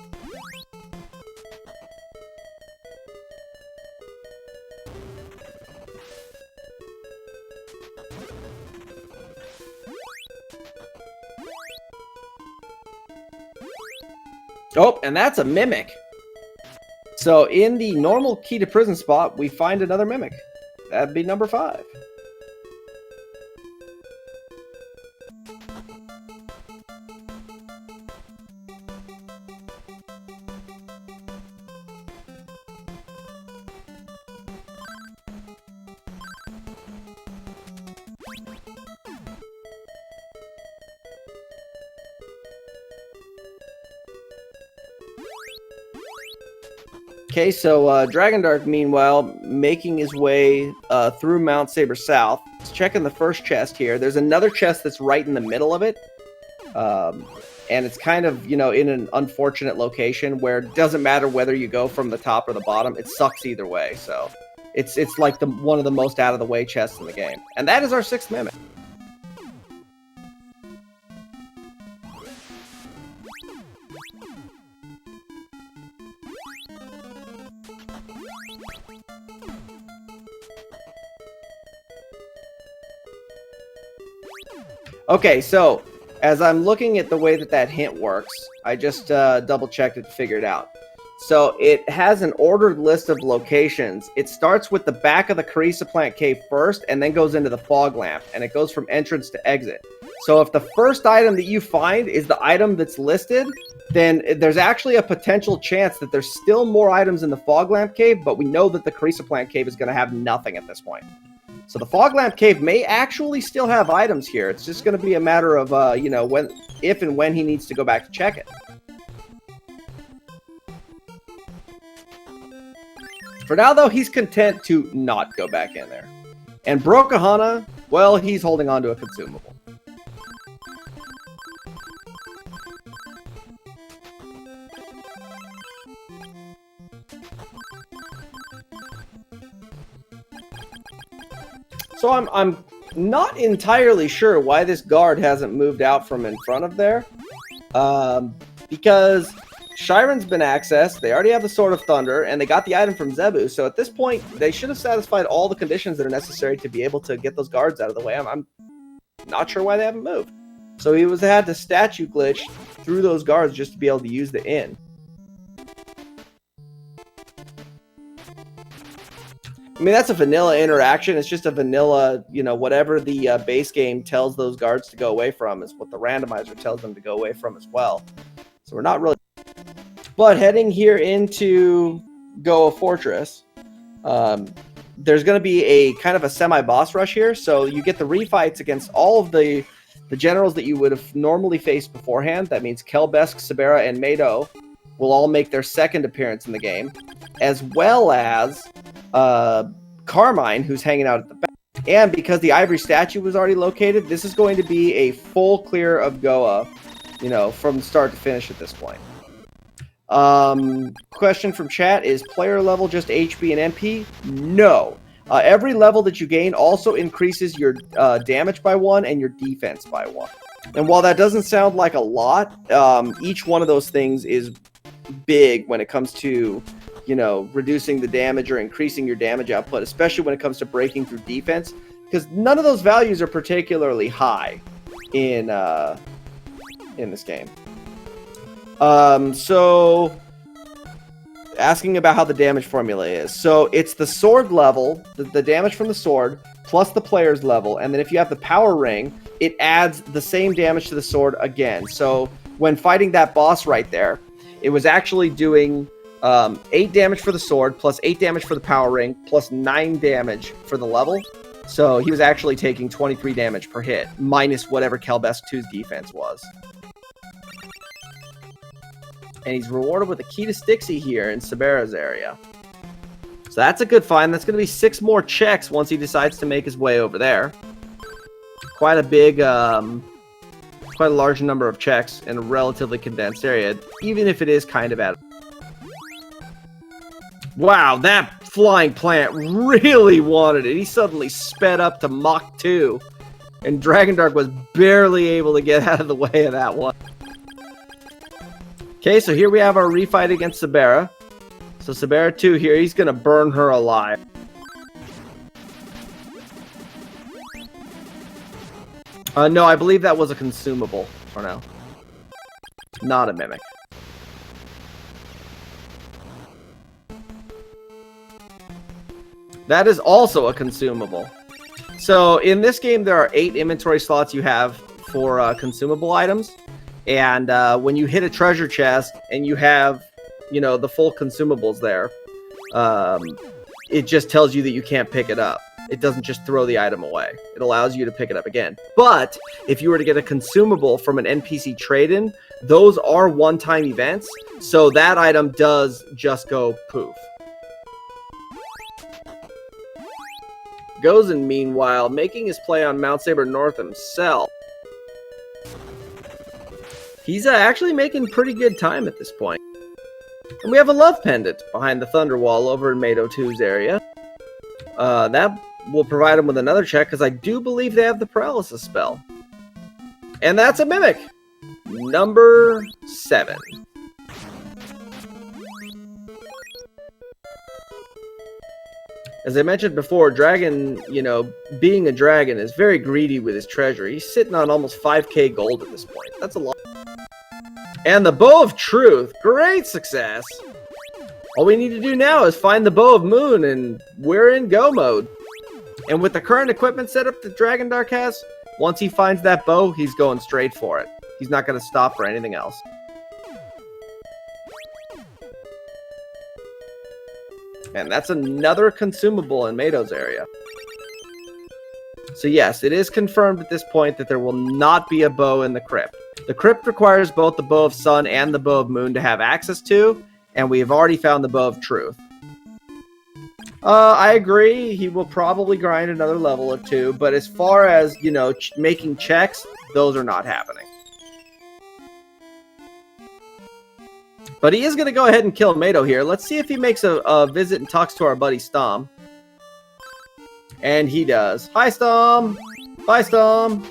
A: Oh, and that's a mimic. So in the normal key to prison spot, we find another mimic. That'd be number 5. Okay, so Dragondarch, meanwhile, making his way through Mount Saber South. Let's check in the first chest here. There's another chest that's right in the middle of it. And it's kind of, you know, in an unfortunate location where it doesn't matter whether you go from the top or the bottom. It sucks either way, so it's like one of the most out-of-the-way chests in the game. And that is our 6th mimic. Okay, so as I'm looking at the way that hint works, I just double-checked it to figure it out. So it has an ordered list of locations. It starts with the back of the Crystalis Cave first, and then goes into the Fog Lamp, and it goes from entrance to exit. So if the first item that you find is the item that's listed, then there's actually a potential chance that there's still more items in the Fog Lamp Cave, but we know that the Crystalis Cave is going to have nothing at this point. So the Fog Lamp Cave may actually still have items here. It's just going to be a matter of, you know, if and when he needs to go back to check it. For now, though, he's content to not go back in there. And Brokahana, well, he's holding on to a consumable. So I'm not entirely sure why this guard hasn't moved out from in front of there. Because Shyren's been accessed, they already have the Sword of Thunder, and they got the item from Zebu. So at this point, they should have satisfied all the conditions that are necessary to be able to get those guards out of the way. I'm not sure why they haven't moved. So he had to statue glitch through those guards just to be able to use the inn. I mean, that's a vanilla interaction. It's just a vanilla, you know, whatever the base game tells those guards to go away from is what the randomizer tells them to go away from as well. So we're not really... But heading here into Goa Fortress, there's going to be a kind of a semi-boss rush here. So you get the refights against all of the generals that you would have normally faced beforehand. That means Kelbesk, Sabera, and Mado will all make their second appearance in the game, as well as Carmine, who's hanging out at the back. And because the ivory statue was already located, this is going to be a full clear of Goa, you know, from start to finish at this point. Question from chat, is player level just HP and MP? No. Every level that you gain also increases your damage by 1 and your defense by 1. And while that doesn't sound like a lot, each one of those things is big when it comes to, you know, reducing the damage or increasing your damage output, especially when it comes to breaking through defense, because none of those values are particularly high in this game. So asking about how the damage formula is. So it's the sword level, the damage from the sword, plus the player's level, and then if you have the power ring, it adds the same damage to the sword again. So when fighting that boss right there, it was actually doing 8 damage for the sword, plus 8 damage for the power ring, plus 9 damage for the level. So he was actually taking 23 damage per hit, minus whatever Kelbesk 2's defense was. And he's rewarded with a key to Stixie here in Sabera's area. So that's a good find. That's going to be 6 more checks once he decides to make his way over there. Quite a big, quite a large number of checks in a relatively condensed area, even if it is kind of at... Wow, that flying plant really wanted it. He suddenly sped up to Mach 2, and Dragondarch was barely able to get out of the way of that one. Okay, so here we have our refight against Sabera. So Sabera 2 here, he's going to burn her alive. No, I believe that was a consumable, or no? Not a mimic. That is also a consumable. So in this game, there are 8 inventory slots you have for consumable items. And when you hit a treasure chest and you have, you know, the full consumables there, it just tells you that you can't pick it up. It doesn't just throw the item away. It allows you to pick it up again. But if you were to get a consumable from an NPC trade-in, those are one-time events. So that item does just go poof. Gozen, meanwhile, making his play on Mount Saber North himself. He's actually making pretty good time at this point. And we have a love pendant behind the Thunder Wall over in Mado 2's area. That will provide him with another check, because I do believe they have the Paralysis spell. And that's a Mimic! Number 7. As I mentioned before, Dragon, you know, being a dragon, is very greedy with his treasure. He's sitting on almost 5k gold at this point. That's a lot. And the Bow of Truth. Great success. All we need to do now is find the Bow of Moon, and we're in go mode. And with the current equipment setup that Dragondarch has, once he finds that bow, he's going straight for it. He's not going to stop for anything else. And that's another consumable in Mado's area. So yes, it is confirmed at this point that there will not be a bow in the crypt. The crypt requires both the Bow of Sun and the Bow of Moon to have access to, and we have already found the Bow of Truth. I agree, he will probably grind another level or 2, but as far as, you know, making checks, those are not happening. But he is going to go ahead and kill Mado here. Let's see if he makes a visit and talks to our buddy Stom. And he does. Hi, Stom! Bye, Stom!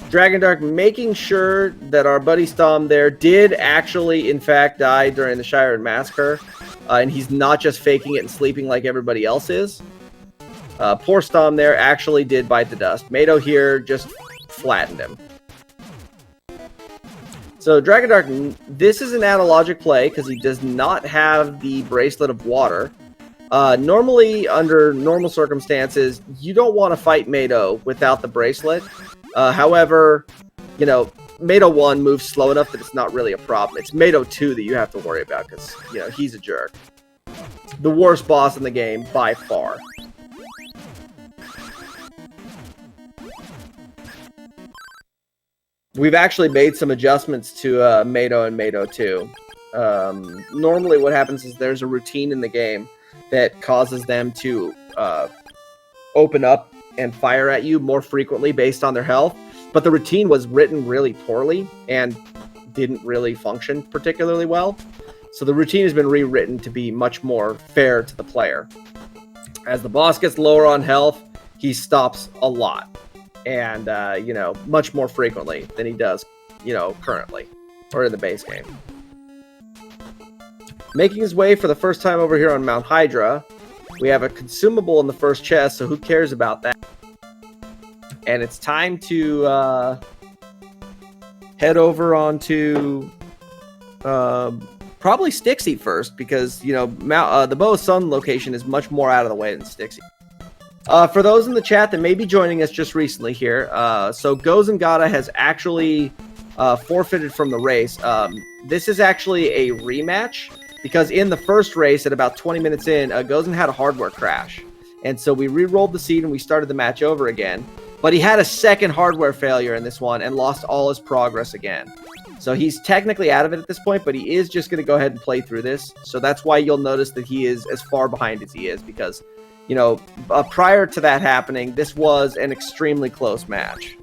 A: Dragondarch making sure that our buddy Stom there did actually, in fact, die during the Shiren Massacre. And he's not just faking it and sleeping like everybody else is. Poor Stom there actually did bite the dust. Mado here just flattened him. So Dragondarch, this is an analogic play because he does not have the Bracelet of Water. Normally, under normal circumstances, you don't want to fight Mado without the bracelet. However, you know, Mado 1 moves slow enough that it's not really a problem. It's Mado 2 that you have to worry about because, you know, he's a jerk. The worst boss in the game by far. We've actually made some adjustments to Mado and Mado 2. Normally what happens is there's a routine in the game that causes them to open up and fire at you more frequently based on their health. But the routine was written really poorly and didn't really function particularly well. So the routine has been rewritten to be much more fair to the player. As the boss gets lower on health, he stops a lot. And, you know, much more frequently than he does, you know, currently. Or in the base game. Making his way for the first time over here on Mount Hydra, we have a consumable in the first chest, so who cares about that? And it's time to head over onto probably Styxy first, because, you know, the Bow of Sun location is much more out of the way than Styxy. For those in the chat that may be joining us just recently here, so Gozengatta has actually forfeited from the race. This is actually a rematch, because in the first race, at about 20 minutes in, Gozen had a hardware crash. And so we re-rolled the seed and we started the match over again. But he had a second hardware failure in this one and lost all his progress again. So he's technically out of it at this point, but he is just going to go ahead and play through this. So that's why you'll notice that he is as far behind as he is, because, you know, prior to that happening, this was an extremely close match.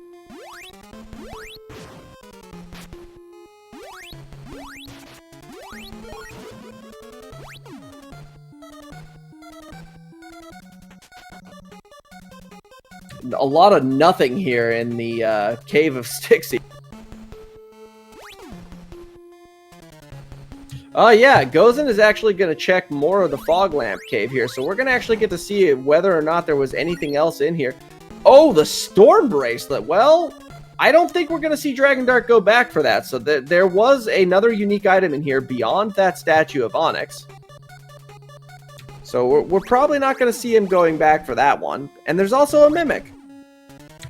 A: A lot of nothing here in the Cave of Styxy. Oh yeah, Gozen is actually going to check more of the Fog Lamp Cave here, so we're going to actually get to see whether or not there was anything else in here. Oh, the Storm Bracelet. Well, I don't think we're going to see Dragondarch go back for that, so there was another unique item in here beyond that statue of Onyx. So we're probably not going to see him going back for that one. And there's also a Mimic.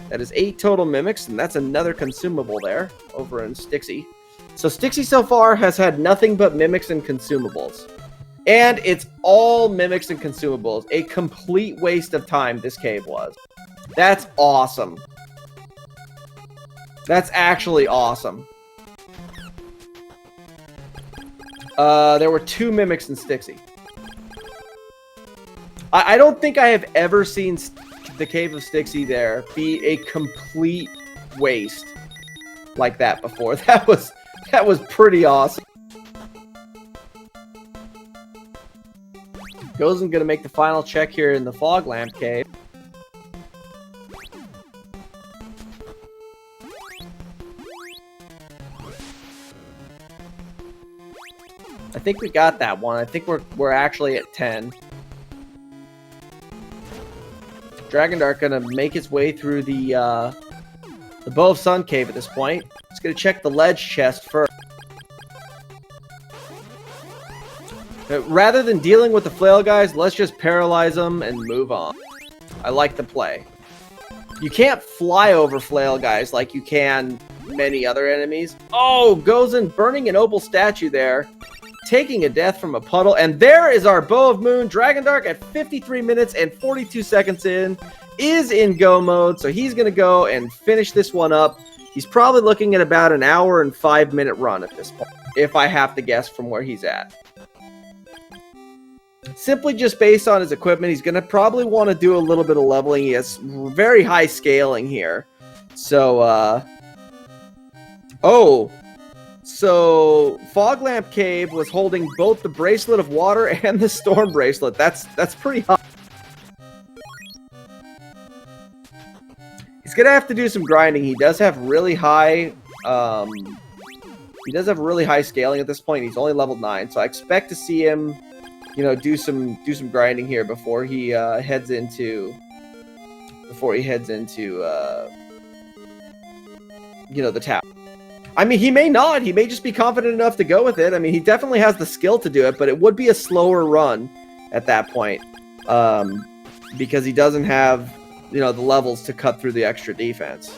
A: That is 8 total Mimics, and that's another consumable there over in Styxy. So Styxy so far has had nothing but Mimics and consumables. And it's all Mimics and consumables. A complete waste of time this cave was. That's awesome. That's actually awesome. There were 2 Mimics in Styxy. I don't think I have ever seen the Cave of Styxy there be a complete waste like that before. That was pretty awesome. Gozen's gonna make the final check here in the Fog Lamp Cave. I think we got that one. I think we're actually at 10. Dragondarch gonna make his way through the Bow of Sun cave at this point. He's gonna check the ledge chest first. Rather than dealing with the flail guys, let's just paralyze them and move on. I like the play. You can't fly over flail guys like you can many other enemies. Oh, Gozen burning an opal statue there. Taking a death from a puddle. And there is our Bow of Moon. Dragondarch at 53 minutes and 42 seconds in is in go mode. So he's going to go and finish this one up. He's probably looking at about an hour and 5-minute run at this point, if I have to guess from where he's at. Simply just based on his equipment, he's going to probably want to do a little bit of leveling. He has very high scaling here. So, So, Fog Lamp Cave was holding both the Bracelet of Water and the Storm Bracelet. That's pretty hot. He's gonna have to do some grinding. He does have really high, scaling at this point. He's only level 9, so I expect to see him, you know, do some grinding here before he heads into before he heads into, you know, the tower. I mean, he may not. He may just be confident enough to go with it. I mean, he definitely has the skill to do it, but it would be a slower run at that point, because he doesn't have, you know, the levels to cut through the extra defense.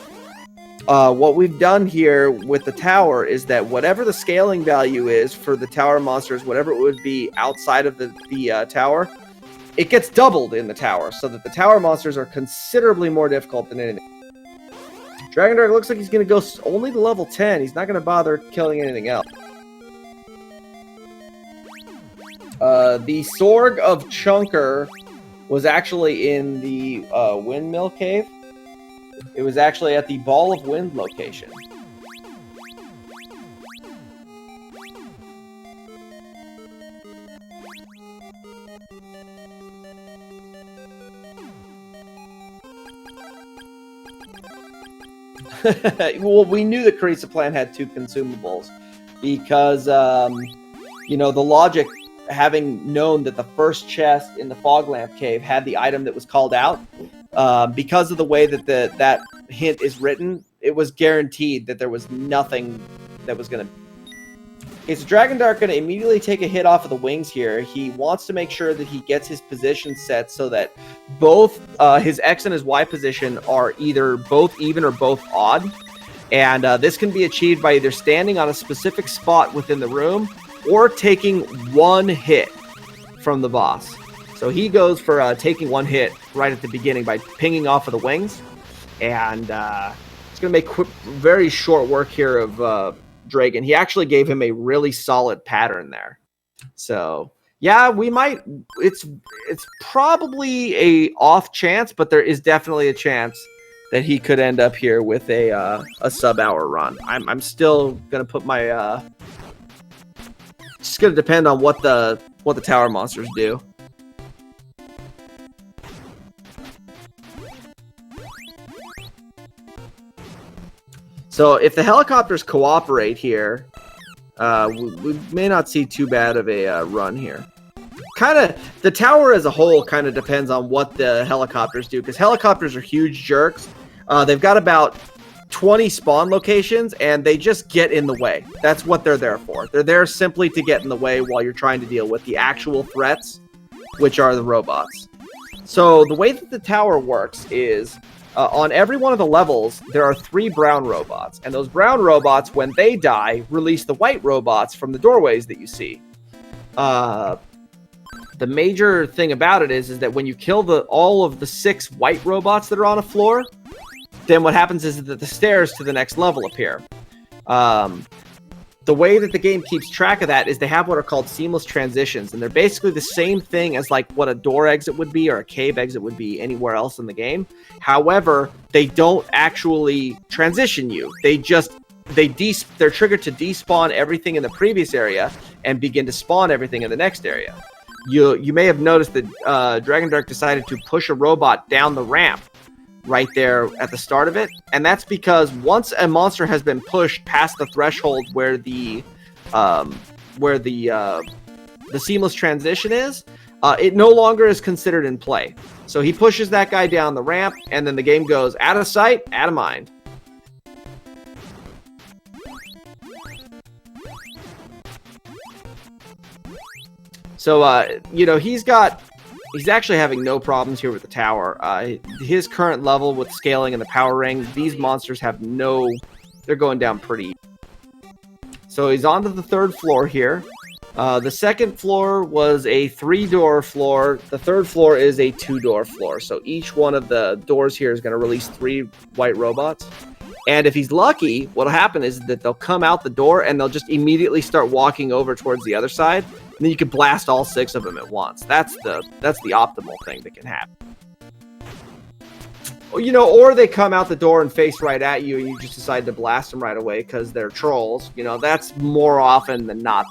A: What we've done here with the tower is that whatever the scaling value is for the tower monsters, whatever it would be outside of the tower, it gets doubled in the tower, so that the tower monsters are considerably more difficult than anything. Dragondarch looks like he's going to go only to level 10. He's not going to bother killing anything else. The Sorg of Chunker was actually in the Windmill Cave. It was actually at the Ball of Wind location. Well, we knew the Crystalis plant had 2 consumables because, you know, the logic, having known that the first chest in the Fog Lamp Cave had the item that was called out, because of the way that that hint is written, it was guaranteed that there was nothing that was going to... Okay, so Dragondarch going to immediately take a hit off of the wings here. He wants to make sure that he gets his position set so that both his X and his Y position are either both even or both odd. And this can be achieved by either standing on a specific spot within the room or taking 1 hit from the boss. So he goes for taking 1 hit right at the beginning by pinging off of the wings. And it's going to make very short work here of... Dragon. He actually gave him a really solid pattern there. So yeah, we might, it's probably a off chance, but there is definitely a chance that he could end up here with a sub-hour run. I'm still gonna put my it's gonna depend on what the tower monsters do. So if the helicopters cooperate here, we may not see too bad of a run here. The tower as a whole kind of depends on what the helicopters do, because helicopters are huge jerks. They've got about 20 spawn locations, and they just get in the way. That's what they're there for. They're there simply to get in the way while you're trying to deal with the actual threats, which are the robots. So the way that the tower works is... on every one of the levels, there are 3 brown robots. And those brown robots, when they die, release the white robots from the doorways that you see. The major thing about it is that when you kill all of the 6 white robots that are on a floor, then what happens is that the stairs to the next level appear. The way that the game keeps track of that is they have what are called seamless transitions, and they're basically the same thing as like what a door exit would be or a cave exit would be anywhere else in the game. However, they don't actually transition you. They're triggered to despawn everything in the previous area and begin to spawn everything in the next area. You may have noticed that Dragondarch decided to push a robot down the ramp right there at the start of it, and that's because once a monster has been pushed past the threshold where the seamless transition is, it no longer is considered in play. So he pushes that guy down the ramp, and then the game goes out of sight, out of mind. So you know, he's actually having no problems here with the tower. His current level with scaling and the power ring, these monsters have they're going down pretty. So he's on to the 3rd floor here. The 2nd floor was a 3-door floor. The 3rd floor is a 2-door floor. So each one of the doors here is going to release 3 white robots. And if he's lucky, what'll happen is that they'll come out the door and they'll just immediately start walking over towards the other side. And then you can blast all 6 of them at once. That's the optimal thing that can happen. You know, or they come out the door and face right at you, and you just decide to blast them right away because they're trolls. You know, that's more often than not.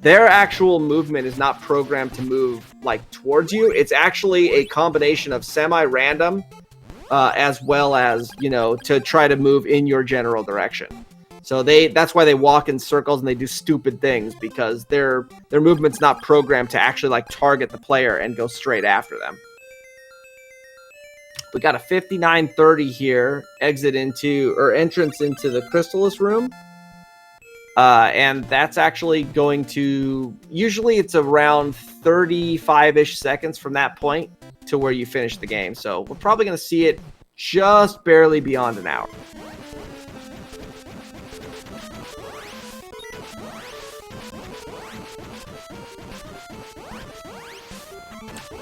A: Their actual movement is not programmed to move like towards you. It's actually a combination of semi-random, as well as, you know, to try to move in your general direction. So that's why they walk in circles and they do stupid things, because their movement's not programmed to actually like target the player and go straight after them. We got a 59:30 here, entrance into the Crystalis room. And that's actually going to, usually it's around 35-ish seconds from that point to where you finish the game. So we're probably going to see it just barely beyond an hour.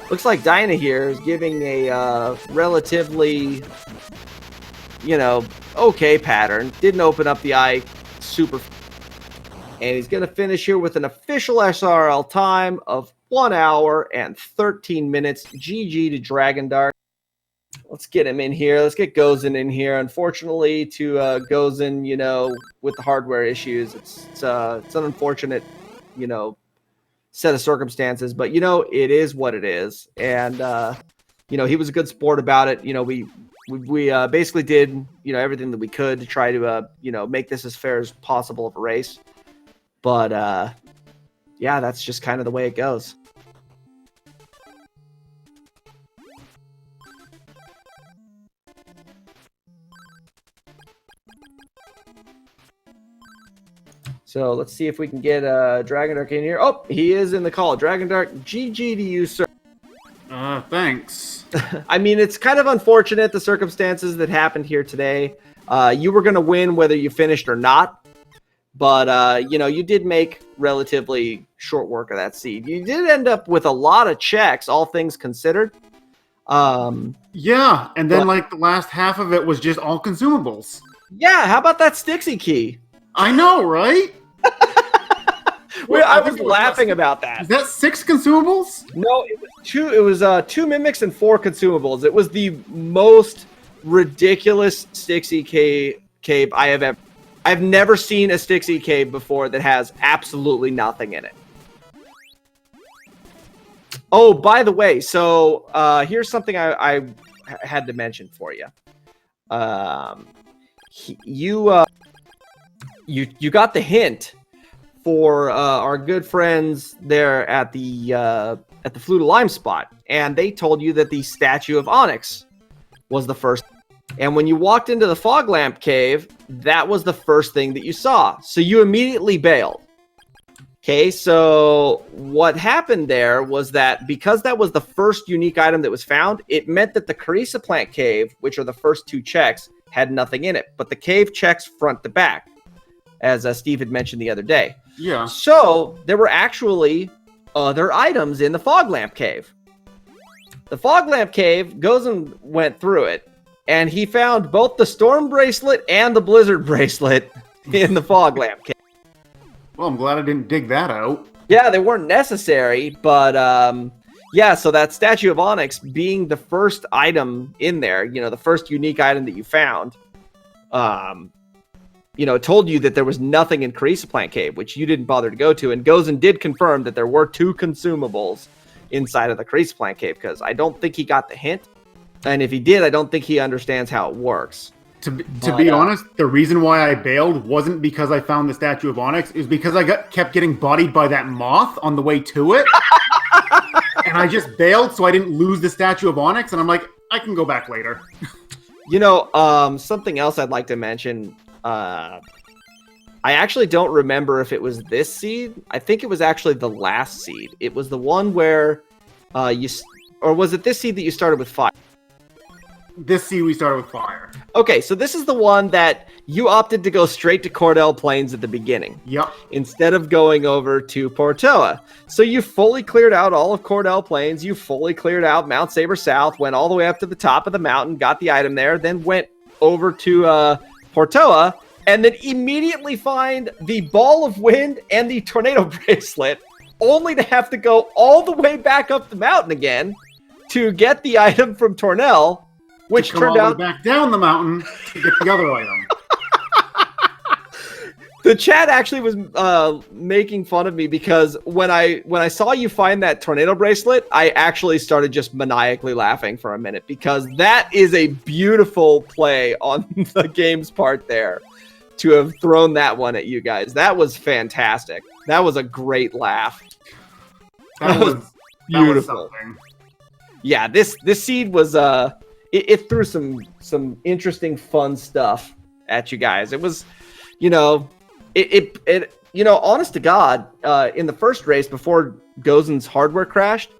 A: Looks like Dinah here is giving a relatively, okay pattern. Didn't open up the eye super. And he's going to finish here with an official SRL time of 1 hour and 13 minutes. GG to Dragondarch. Let's get him in here. Let's get Gozen in here. Unfortunately, to Gozen, with the hardware issues, it's an unfortunate, set of circumstances. But, it is what it is. And, he was a good sport about it. We basically did, everything that we could to try to, make this as fair as possible of a race. But, yeah, that's just kind of the way it goes. So let's see if we can get Dragondarch in here. Oh, he is in the call. Dragondarch, GG to you, sir.
B: Thanks.
A: I mean, it's kind of unfortunate, the circumstances that happened here today. You were going to win whether you finished or not. But, you did make relatively short work of that seed. You did end up with a lot of checks, all things considered.
B: Yeah, and then, the last half of it was just all consumables.
A: Yeah, how about that Stixie key?
B: I know, right?
A: I was laughing about that.
B: Is that 6 consumables?
A: No, it was 2. It was 2 mimics and 4 consumables. It was the most ridiculous Stixie cave I have ever. I've never seen a Stixie cave before that has absolutely nothing in it. Oh, by the way, so here's something I had to mention for you. You got the hint for our good friends there at the Flute of Lime spot, and they told you that the statue of Onyx was the first. And when you walked into the fog lamp cave, that was the first thing that you saw. So you immediately bailed. Okay, so what happened there was that because that was the first unique item that was found, it meant that the Carissa plant cave, which are the first 2 checks, had nothing in it. But the cave checks front to back, as Steve had mentioned the other day.
B: Yeah.
A: So there were actually other items in the fog lamp cave. The fog lamp cave, Gozen went through it, and he found both the storm bracelet and the blizzard bracelet in the fog lamp cave.
B: Well, I'm glad I didn't dig that out.
A: Yeah, they weren't necessary, but yeah, so that statue of Onyx being the first item in there, the first unique item that you found, told you that there was nothing in Carissa Plant Cave, which you didn't bother to go to, and Gozen did confirm that there were 2 consumables inside of the Carissa Plant Cave, because I don't think he got the hint. And if he did, I don't think he understands how it works.
B: To be honest, the reason why I bailed wasn't because I found the statue of Onyx. It was because I kept getting bodied by that moth on the way to it. And I just bailed so I didn't lose the statue of Onyx. And I'm like, I can go back later.
A: Something else I'd like to mention. I actually don't remember if it was this seed. I think it was actually the last seed. It was the one where or was it this seed that you started with fire?
B: This seed we started with fire.
A: Okay, so this is the one that you opted to go straight to Cordell Plains at the beginning.
B: Yep.
A: Instead of going over to Portoa. So you fully cleared out all of Cordell Plains. You fully cleared out Mount Saber South, went all the way up to the top of the mountain, got the item there, then went over to Portoa, and then immediately find the Ball of Wind and the Tornado Bracelet, only to have to go all the way back up the mountain again to get the item from Tornell, which turned out
B: back down the mountain to get the other item.
A: The chat actually was making fun of me because when I saw you find that tornado bracelet, I actually started just maniacally laughing for a minute because that is a beautiful play on the game's part there to have thrown that one at you guys. That was fantastic. That was a great laugh.
B: That was beautiful.
A: Yeah, this seed was it threw some interesting, fun stuff at you guys. It was, you know, honest to God, in the first race before Gozen's hardware crashed,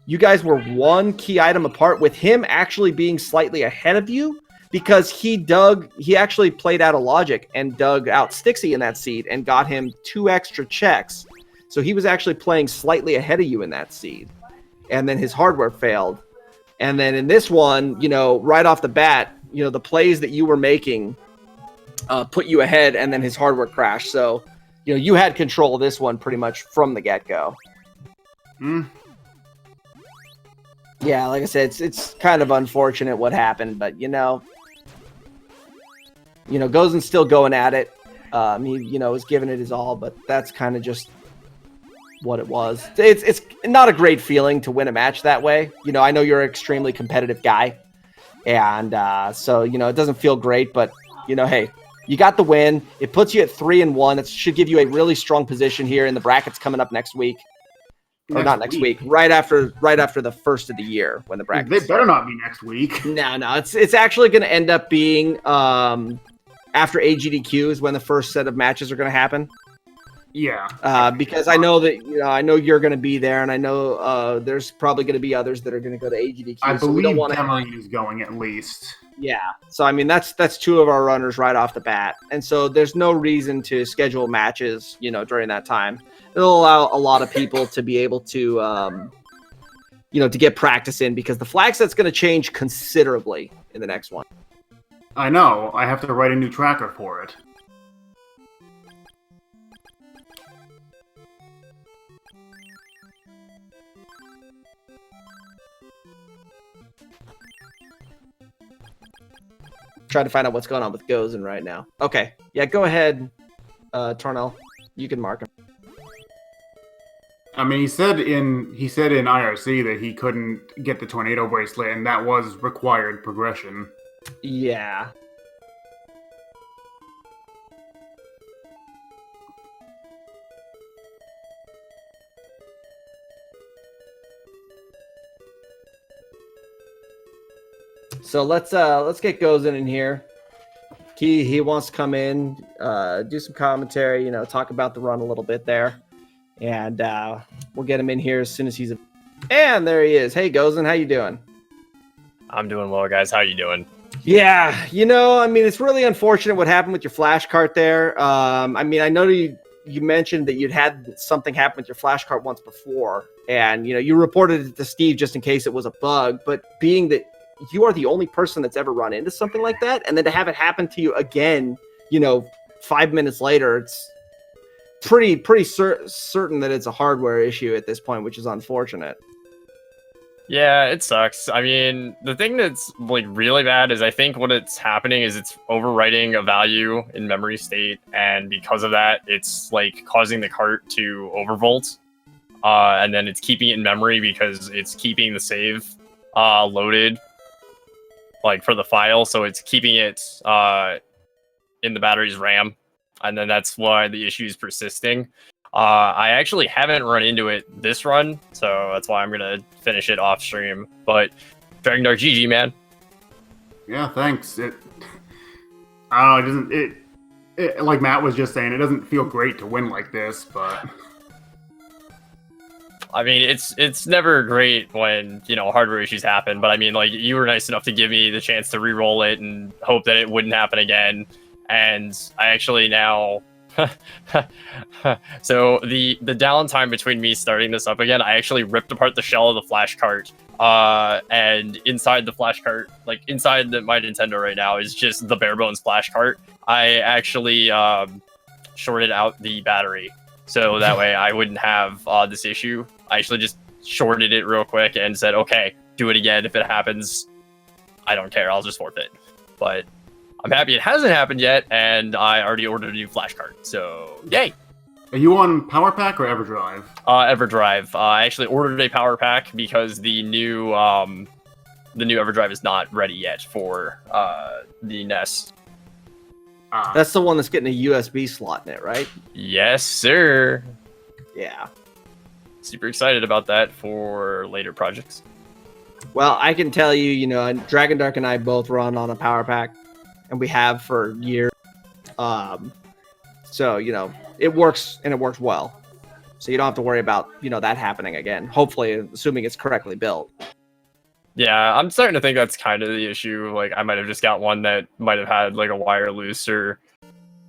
A: you guys were one key item apart, with him actually being slightly ahead of you, because he actually played out a logic and dug out Stixie in that seed and got him 2 extra checks. So he was actually playing slightly ahead of you in that seed. And then his hardware failed. And then in this one, right off the bat, the plays that you were making put you ahead, and then his hardware crashed. So, you had control of this one pretty much from the get-go. Yeah, like I said, it's kind of unfortunate what happened, but Gozen's still going at it. He was giving it his all, but that's kind of just what it was. It's not a great feeling to win a match that way. I know you're an extremely competitive guy, and so it doesn't feel great, but hey, you got the win. It puts you at 3-1. It should give you a really strong position here in the brackets coming up next week. Or not next week, right after the first of the year, when the brackets.
B: They better not be next week.
A: No, it's actually going to end up being after AGDQ is when the first set of matches are going to happen.
B: Yeah.
A: Because I know that I know you're going to be there, and I know there's probably going to be others that are going to go to AGDQ.
B: I believe Demarine is going at least.
A: Yeah. So that's 2 of our runners right off the bat, and so there's no reason to schedule matches during that time. It'll allow a lot of people to be able to to get practice in, because the flag set's going to change considerably in the next one.
B: I know. I have to write a new tracker for it.
A: Trying to find out what's going on with Gozen right now. Okay. Yeah, go ahead, Tarnell. You can mark him.
B: I mean, he said in IRC that he couldn't get the tornado bracelet, and that was required progression.
A: Yeah. So let's get Gozen in here. He wants to come in, do some commentary, talk about the run a little bit there. And we'll get him in here as soon as he's... And there he is. Hey, Gozen, how you doing?
C: I'm doing well, guys. How you doing?
A: Yeah, it's really unfortunate what happened with your flash cart there. I know you mentioned that you'd had something happen with your flash cart once before, and, you reported it to Steve just in case it was a bug, but being that you are the only person that's ever run into something like that, and then to have it happen to you again, 5 minutes later, it's pretty certain that it's a hardware issue at this point, which is unfortunate.
C: Yeah, it sucks. The thing that's really bad is I think what it's happening is it's overwriting a value in memory state, and because of that, it's causing the cart to overvolt, and then it's keeping it in memory because it's keeping the save loaded for the file, so it's keeping it in the battery's RAM, and then that's why the issue is persisting. I actually haven't run into it this run, so that's why I'm gonna finish it off stream. But Dragondarch GG, man.
B: Yeah, thanks. I don't know. It like Matt was just saying, it doesn't feel great to win like this, but
C: it's never great when hardware issues happen. But you were nice enough to give me the chance to re-roll it and hope that it wouldn't happen again. And I actually now. So the downtime between me starting this up again, I actually ripped apart the shell of the flash cart, and inside the flash cart, inside my Nintendo right now, is just the bare bones flash cart. I actually shorted out the battery so that way I wouldn't have this issue. I actually just shorted it real quick and said, okay, do it again. If it happens, I don't care, I'll just forfeit. But I'm happy it hasn't happened yet, and I already ordered a new flash card, so yay!
B: Are you on Power Pack or EverDrive?
C: EverDrive. I actually ordered a Power Pack because the new EverDrive is not ready yet for the NES.
A: That's the one that's getting a USB slot in it, right?
C: Yes, sir.
A: Yeah.
C: Super excited about that for later projects.
A: Well, I can tell you, Dragondarch and I both run on a power pack, and we have for years. So, it works, and it works well. So you don't have to worry about, that happening again. Hopefully, assuming it's correctly built.
C: Yeah, I'm starting to think that's kind of the issue. Like, I might have just got one that might have had, like, a wire loose or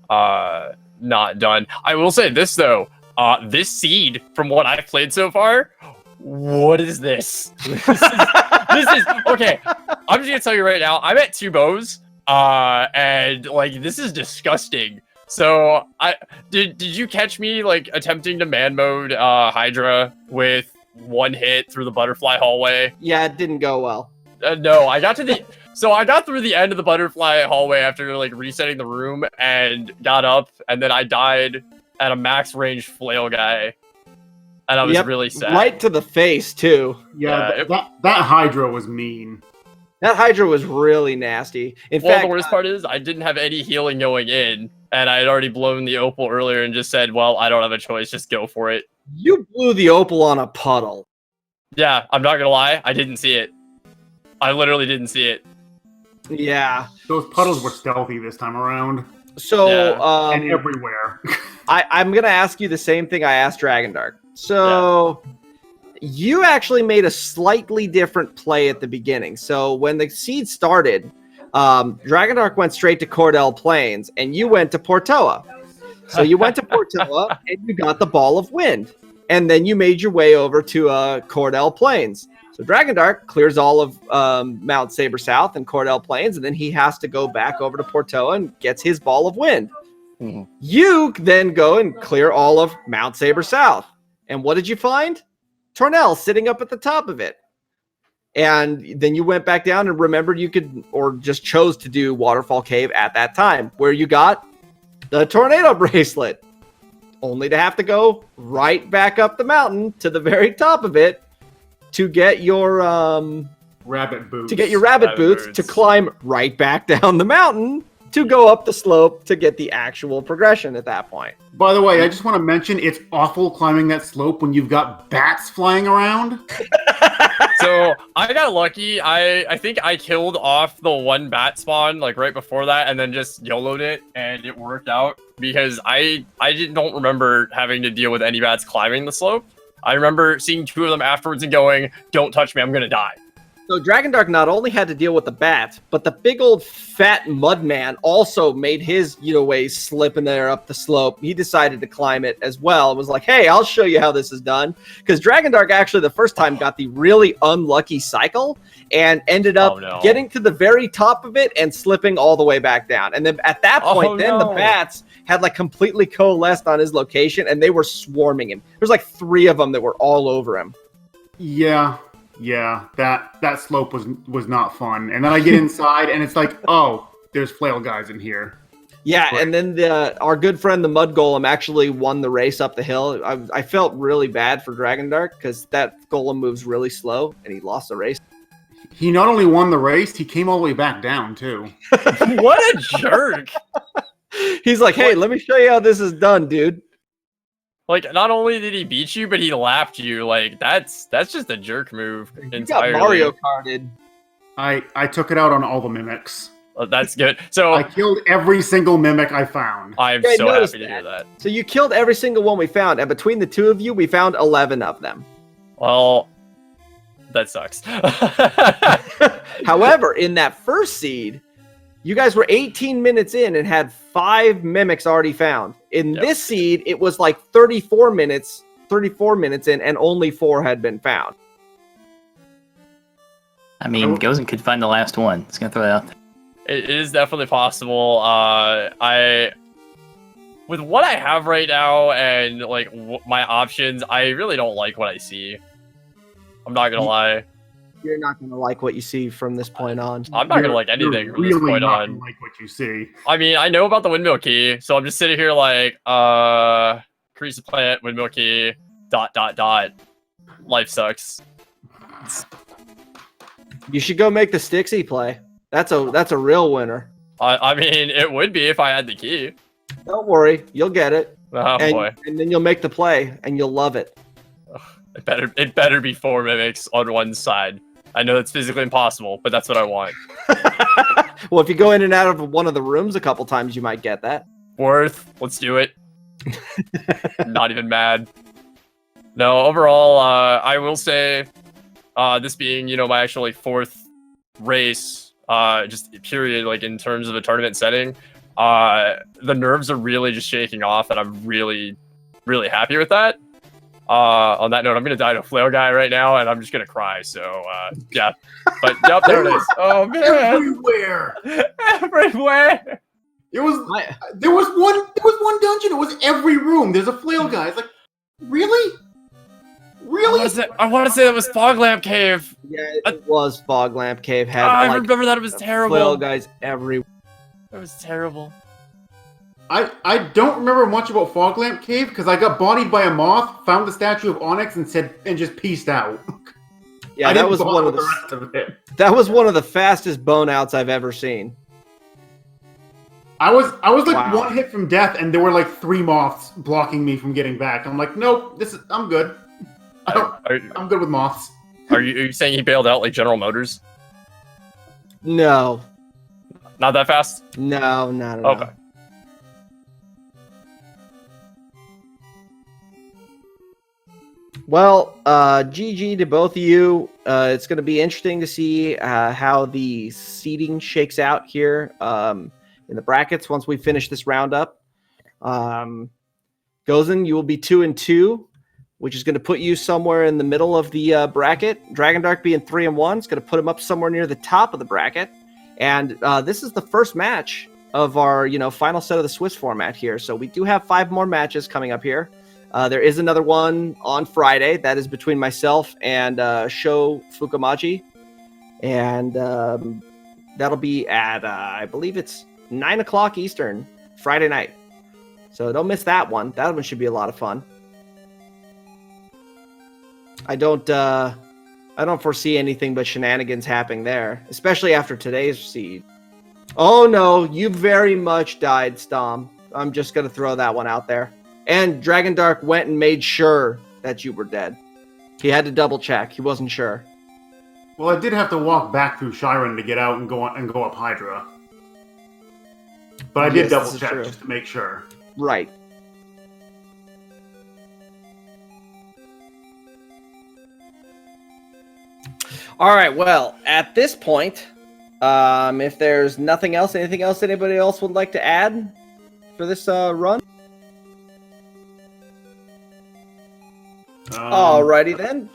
C: not done. I will say this, though. This seed, from what I've played so far, what is this? This is okay. I'm just gonna tell you right now. I'm at 2 bows, and like this is disgusting. So did you catch me like attempting to man mode Hydra with 1 hit through the butterfly hallway?
A: Yeah, it didn't go well.
C: No, I got through the end of the butterfly hallway after like resetting the room and got up, and then I died at a max range flail guy. And I was really sad.
A: Right to the face, too.
B: Yeah, that Hydra was mean.
A: That Hydra was really nasty. In fact,
C: the worst part is I didn't have any healing going in, and I had already blown the opal earlier and just said, well, I don't have a choice, just go for it.
A: You blew the opal on a puddle.
C: Yeah, I'm not gonna lie, I didn't see it. I literally didn't see it.
A: Yeah.
B: Those puddles were stealthy this time around.
A: So,
B: and everywhere.
A: I'm going to ask you the same thing I asked Dragondarch. So, you actually made a slightly different play at the beginning. So, when the seed started, Dragondarch went straight to Cordell Plains, and you went to Portoa. So, you went to Portoa, and you got the Ball of Wind. And then you made your way over to Cordell Plains. So, Dragondarch clears all of Mount Saber South and Cordell Plains, and then he has to go back over to Portoa and gets his Ball of Wind. Mm-hmm. You then go and clear all of Mount Saber South. And what did you find? Tornell sitting up at the top of it. And then you went back down and remembered you could, or just chose to do Waterfall Cave at that time, where you got the Tornado Bracelet. Only to have to go right back up the mountain to the very top of it to get your
B: rabbit boots.
A: To get your rabbit boots to climb right back down the mountain to go up the slope to get the actual progression at that point.
B: By the way, I just want to mention it's awful climbing that slope when you've got bats flying around.
C: So I got lucky. I think I killed off the 1 bat spawn like right before that, and then just YOLO'd it, and it worked out because I don't remember having to deal with any bats climbing the slope. I remember seeing 2 of them afterwards and going, "Don't touch me, I'm gonna die."
A: So Dragondarch not only had to deal with the bats, but the big old fat mud man also made his way slip in there up the slope. He decided to climb it as well. It was like, hey, I'll show you how this is done. Because Dragondarch actually the first time got the really unlucky cycle and ended up getting to the very top of it and slipping all the way back down. And then at that point, the bats had like completely coalesced on his location and they were swarming him. There's like 3 of them that were all over him.
B: Yeah, that slope was not fun. And then I get inside, and it's like, oh, there's flail guys in here.
A: Yeah, and then our good friend, the Mud Golem, actually won the race up the hill. I felt really bad for Dragondarch because that golem moves really slow, and he lost the race.
B: He not only won the race, he came all the way back down, too.
C: What a jerk!
A: He's like, hey, let me show you how this is done, dude.
C: Like, not only did he beat you, but he lapped you. Like, that's just a jerk move entirely.
A: You got Mario Karted.
B: I took it out on all the mimics.
C: Oh, that's good. So
B: I killed every single mimic I found.
C: I'm so happy to hear that.
A: So you killed every single one we found, and between the 2 of you, we found 11 of them.
C: Well, that sucks.
A: However, in that first seed, you guys were 18 minutes in and had 5 mimics already found. In this seed, it was like 34 minutes in, and only 4 had been found.
D: I mean, Gozen could find the last one. Just gonna throw that out there.
C: It is definitely possible. With what I have right now and like my options, I really don't like what I see. I'm not gonna lie.
A: You're not going to like what you see from this point on.
C: I'm not going to like anything from this point on.
B: Like what you see.
C: I mean, I know about the windmill key, so I'm just sitting here like, crease the plant, windmill key, ... Life sucks.
A: You should go make the Stixie play. That's a real winner.
C: I mean, it would be if I had the key.
A: Don't worry, you'll get it.
C: Oh boy!
A: And then you'll make the play, and you'll love it.
C: It better be 4 mimics on one side. I know it's physically impossible, but that's what I want.
A: Well, if you go in and out of one of the rooms a couple times, you might get that.
C: Worth, let's do it. Not even mad. No, overall, I will say, this being, you know, my actually 4th race, just period, like in terms of a tournament setting, the nerves are really just shaking off, and I'm really, really happy with that. On that note, I'm gonna die to a flail guy right now, and I'm just gonna cry. So, yeah. But yep, there it is. Oh man,
B: Everywhere.
C: everywhere.
B: There was one dungeon. It was every room. There's a flail guy. It's like, really? Really?
C: I want to say that was Fog Lamp Cave.
A: Yeah, it was Fog Lamp Cave. Had
C: I
A: like,
C: remember that. It was terrible.
A: flail guys everywhere.
C: It was terrible.
B: I don't remember much about Fog Lamp Cave because I got bodied by a moth, found the statue of Onyx, and just pieced out.
A: Yeah, that was one of the
B: rest of it.
A: That was one of the fastest bone outs I've ever seen.
B: I was like
A: Wow.
B: 1 hit from death, and there were like 3 moths blocking me from getting back. I'm like, nope, I'm good. I'm good with moths.
C: Are you saying he bailed out like General Motors?
A: No,
C: Not that fast?
A: no, not at
C: Okay.
A: all. Well, GG to both of you. It's going to be interesting to see how the seeding shakes out here in the brackets once we finish this roundup. Gozen, you will be 2-2, which is going to put you somewhere in the middle of the bracket. Dragondarch being 3-1 is going to put him up somewhere near the top of the bracket. And this is the first match of our, final set of the Swiss format here. So we do have 5 more matches coming up here. There is another one on Friday. That is between myself and Sho Fukamachi. And that'll be at, I believe it's 9 o'clock Eastern, Friday night. So don't miss that one. That one should be a lot of fun. I don't foresee anything but shenanigans happening there, especially after today's seed. Oh no, you very much died, Stom. I'm just going to throw that one out there. And Dragondarch went and made sure that you were dead. He had to double check. He wasn't sure.
B: Well, I did have to walk back through Chiron to get out and go up Hydra. But I did
A: Yes,
B: double
A: this is
B: check
A: true.
B: just to make sure.
A: Right. All right. Well, at this point, if there's nothing else, anything else anybody else would like to add for this run? Alrighty then.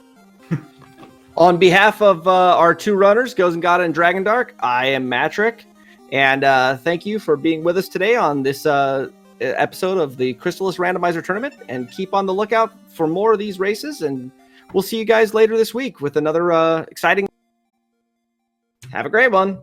A: On behalf of our 2 runners, Gozengatta and Dragondarch, I am Matrick, and thank you for being with us today on this episode of the Crystalis Randomizer Tournament, and keep on the lookout for more of these races, and we'll see you guys later this week with another exciting... Have a great one.